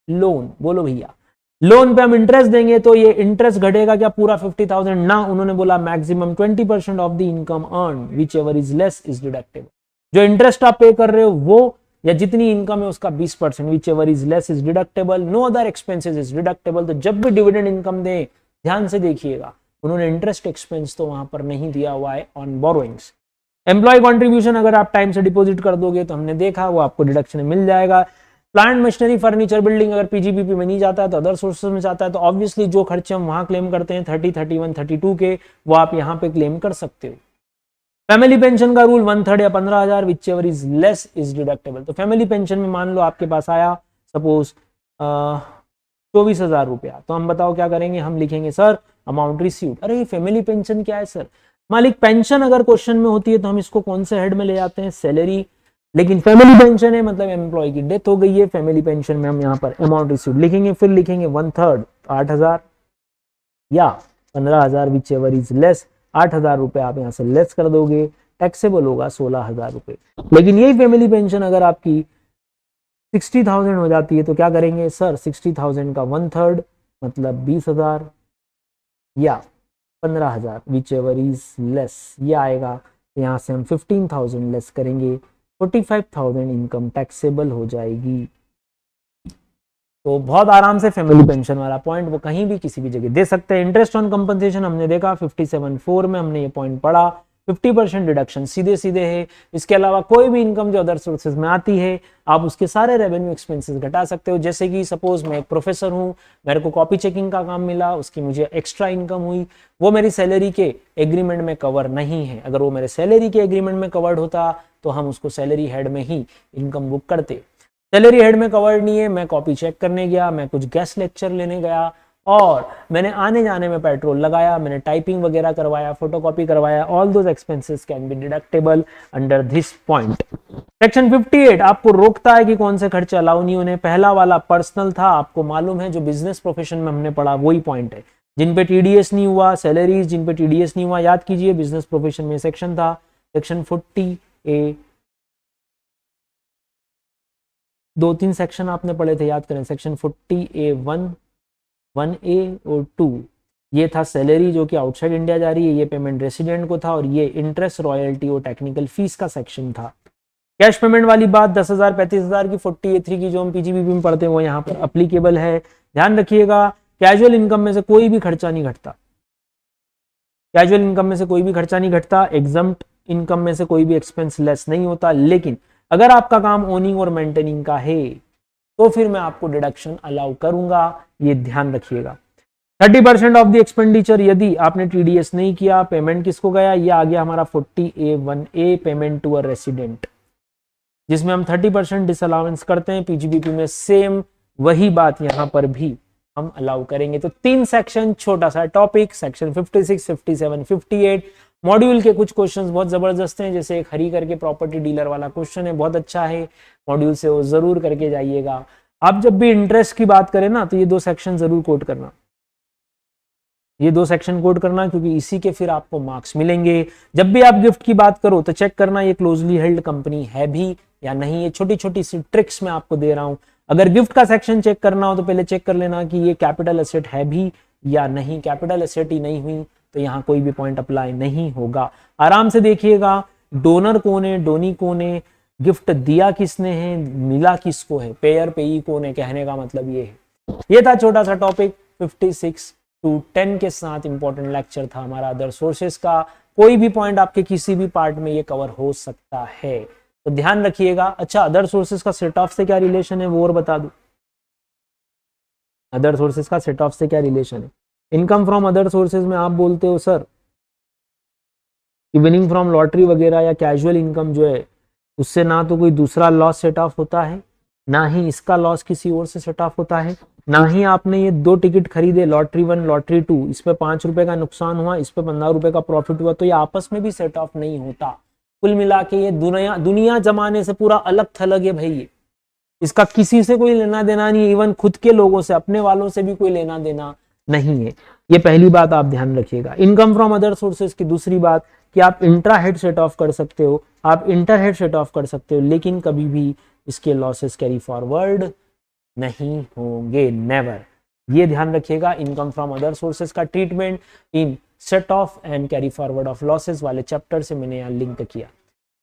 Speaker 1: लोन, बोलो भैया, लोन पे हम इंटरेस्ट देंगे, तो ये इंटरेस्ट घटेगा क्या, पूरा 50,000 ना, उन्होंने बोला maximum 20% of the income earn which ever is less is deductible. जो इंटरेस्ट आप पे कर रहे हो वो, या जितनी इनकम है उसका 20%, whichever is less is deductible, no other expenses is deductible. तो जब भी डिविडेंड इनकम दे, ध्यान से देखिएगा, उन्होंने इंटरेस्ट एक्सपेंस तो वहां पर नहीं दिया हुआ है ऑन बोरोइंग्स। एम्प्लॉय कॉन्ट्रीब्यूशन अगर आप टाइम से डिपॉजिट कर दोगे तो हमने देखा वो आपको डिडक्शन में मिल जाएगा। प्लांट मशीनरी फर्नीचर बिल्डिंग अगर पीजीबीपी में नहीं जाता है तो अदर सोर्सेज में जाता है, तो ऑब्वियसली जो खर्चे हम वहां क्लेम करते हैं 30, 31, 32 के, वो आप यहाँ पे क्लेम कर सकते हो। फैमिली पेंशन का रूल 1/3 या 15,000, which ever is less is deductible. तो फैमिली पेंशन में मान लो आपके पास आया सपोज 24,000 रुपया, तो हम बताओ क्या करेंगे, हम लिखेंगे सर अमाउंट रिसीव्ड। अरे फैमिली पेंशन क्या है सर, मालिक पेंशन अगर क्वेश्चन में होती है तो हम इसको कौन से हेड में ले जाते हैं, सैलरी, लेकिन फैमिली पेंशन है मतलब एम्प्लॉय की डेथ हो गई है, फैमिली पेंशन में हम यहाँ पर अमाउंट रिसीव्ड लिखेंगे, फिर लिखेंगे 1/3 8,000 या 15,000, विच एवर इज लेस, 8,000 रुपए आप यहाँ से लेस कर दोगे, टैक्सेबल होगा 16,000 रुपए। लेकिन यही फैमिली पेंशन अगर आपकी 60,000 हो जाती है तो क्या करेंगे सर, 60,000 का 1/3 मतलब 20,000 या 15,000, विच एवर इज लेस, ये आएगा, यहाँ से हम 15,000 लेस करेंगे, 45,000 इनकम टैक्सेबल हो जाएगी। तो बहुत आराम से फैमिली पेंशन वाला पॉइंट वो कहीं भी किसी भी जगह दे सकते हैं। इंटरेस्ट ऑन कंपनसेशन हमने देखा 57.4 में हमने ये पॉइंट पढ़ा, 50% डिडक्शन सीधे सीधे है। इसके अलावा कोई भी इनकम जो अदर सोर्सेज में आती है आप उसके सारे रेवेन्यू एक्सपेंसेस घटा सकते हो। जैसे कि सपोज मैं एक प्रोफेसर हूँ, मेरे को कॉपी चेकिंग का काम मिला, उसकी मुझे एक्स्ट्रा इनकम हुई, वो मेरी सैलरी के एग्रीमेंट में कवर नहीं है। अगर वो मेरे सैलरी के एग्रीमेंट में कवर्ड होता तो हम उसको सैलरी हेड में ही इनकम बुक करते। सैलरी हेड में कवर्ड नहीं है, मैं कॉपी चेक करने गया, मैं कुछ गेस्ट लेक्चर लेने गया और मैंने आने जाने में पेट्रोल लगाया, मैंने टाइपिंग वगैरह करवाया, फोटोकॉपी करवाया, all those expenses can be deductible under this point. Section 58 आपको रोकता है कि कौन से खर्चे अलाउ नहीं होने। पहला वाला पर्सनल था, आपको मालूम है जो बिजनेस प्रोफेशन में हमने पढ़ा वही पॉइंट है। जिन पे टीडीएस नहीं हुआ, सैलरीज जिन पे टीडीएस नहीं हुआ, याद कीजिए बिजनेस प्रोफेशन में सेक्शन था सेक्शन 40A। 2-3 सेक्शन आपने पढ़े थे, याद करें, सेक्शन 40A 1A और 2। ये था सैलरी जो कि आउटसाइड इंडिया जा रही है, ये पेमेंट रेसिडेंट को था, और ये इंटरेस्ट, रॉयल्टी और टेक्निकल फीस का सेक्शन था। कैश पेमेंट वाली बात 10,000 35,000 की 40A3 की जो हम पीजीबीपी में पढ़ते हैं वो यहाँ पर अप्लीकेबल है। ध्यान रखिएगा, कैजुअल इनकम में से कोई भी खर्चा नहीं घटता, कैजुअल इनकम में से कोई भी खर्चा नहीं घटता, एग्जम्प्ट इनकम में से कोई भी एक्सपेंस लेस नहीं होता। लेकिन अगर आपका काम ओनिंग और मेंटेनिंग का है तो फिर मैं आपको डिडक्शन अलाउ करूंगा, ये ध्यान रखिएगा। 30% ऑफ द एक्सपेंडिचर यदि आपने टीडीएस नहीं किया, पेमेंट किसको गया, ये आ गया हमारा 40A1A payment to a resident, जिसमें हम 30% डिसअलाउंस करते हैं। पीजीबीपी में सेम वही बात यहां पर भी हम अलाउ करेंगे। तो 3 सेक्शन, छोटा सा टॉपिक, सेक्शन 56, 57, 58। मॉड्यूल के कुछ क्वेश्चंस बहुत जबरदस्त हैं, जैसे एक हरी करके प्रॉपर्टी डीलर वाला क्वेश्चन है, बहुत अच्छा है, मॉड्यूल से वो जरूर करके जाइएगा। आप जब भी इंटरेस्ट की बात करें ना तो ये 2 सेक्शन जरूर कोट करना, ये 2 सेक्शन कोट करना, क्योंकि इसी के फिर आपको मार्क्स मिलेंगे। जब भी आप गिफ्ट की बात करो तो चेक करना ये क्लोजली हेल्ड कंपनी है भी या नहीं। ये छोटी छोटी सी ट्रिक्स मैं आपको दे रहा हूं। अगर गिफ्ट का सेक्शन चेक करना हो तो पहले चेक कर लेना कि ये कैपिटल एसेट है भी या नहीं। कैपिटल एसेट ही नहीं हुई तो यहाँ कोई भी पॉइंट अप्लाई नहीं होगा। आराम से देखिएगा, डोनर कौन है, डोनी कौन है, गिफ्ट दिया किसने है, मिला किसको है, पेयर पेई कौन है, कहने का मतलब ये है। ये था छोटा सा टॉपिक 56 to 10 के साथ इंपॉर्टेंट लेक्चर था हमारा अदर सोर्सेस का। कोई भी पॉइंट आपके किसी भी पार्ट में ये कवर हो सकता है, तो ध्यान रखिएगा। अच्छा, अदर सोर्सेस का सेट ऑफ से क्या रिलेशन है वो और बता दूं। अदर सोर्सेस का सेट ऑफ से क्या रिलेशन है? इनकम फ्रॉम अदर सोर्सेज में आप बोलते हो सर कि विनिंग फ्रॉम लॉटरी वगैरह या कैजुअल इनकम जो है उससे ना तो कोई दूसरा लॉस सेट ऑफ होता है, ना ही इसका लॉस किसी और से सेट ऑफ होता है, ना ही आपने ये 2 टिकट खरीदे लॉटरी 1 लॉटरी 2, इस पे 5 रुपए का नुकसान हुआ, इस पे 15 रुपए का प्रॉफिट हुआ, तो ये आपस में भी सेट ऑफ नहीं होता। कुल मिला के ये दुनिया जमाने से पूरा अलग थलग है भाई। इसका किसी से कोई लेना देना नहीं, इवन खुद के लोगों से, अपने वालों से भी कोई लेना देना नहीं है। ये पहली बात आप ध्यान रखिएगा। इनकम फ्रॉम अदर सोर्सेज की दूसरी बात कि आप इंट्रा हेड सेट ऑफ कर सकते हो, आप इंटर हेड सेट ऑफ कर सकते हो, लेकिन कभी भी इसके लॉसेस कैरी फॉरवर्ड नहीं होंगे, नेवर। ये ध्यान रखिएगा। इनकम फ्रॉम अदर सोर्सेज का treatment in set of and carry forward of losses वाले चैप्टर से मैंने यहाँ लिंक किया।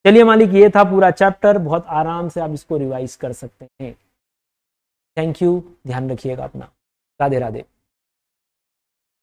Speaker 1: चलिए मालिक, ये था पूरा चैप्टर, बहुत आराम से आप इसको रिवाइज कर सकते हैं। थैंक यू, ध्यान रखिएगा अपना। राधे राधे।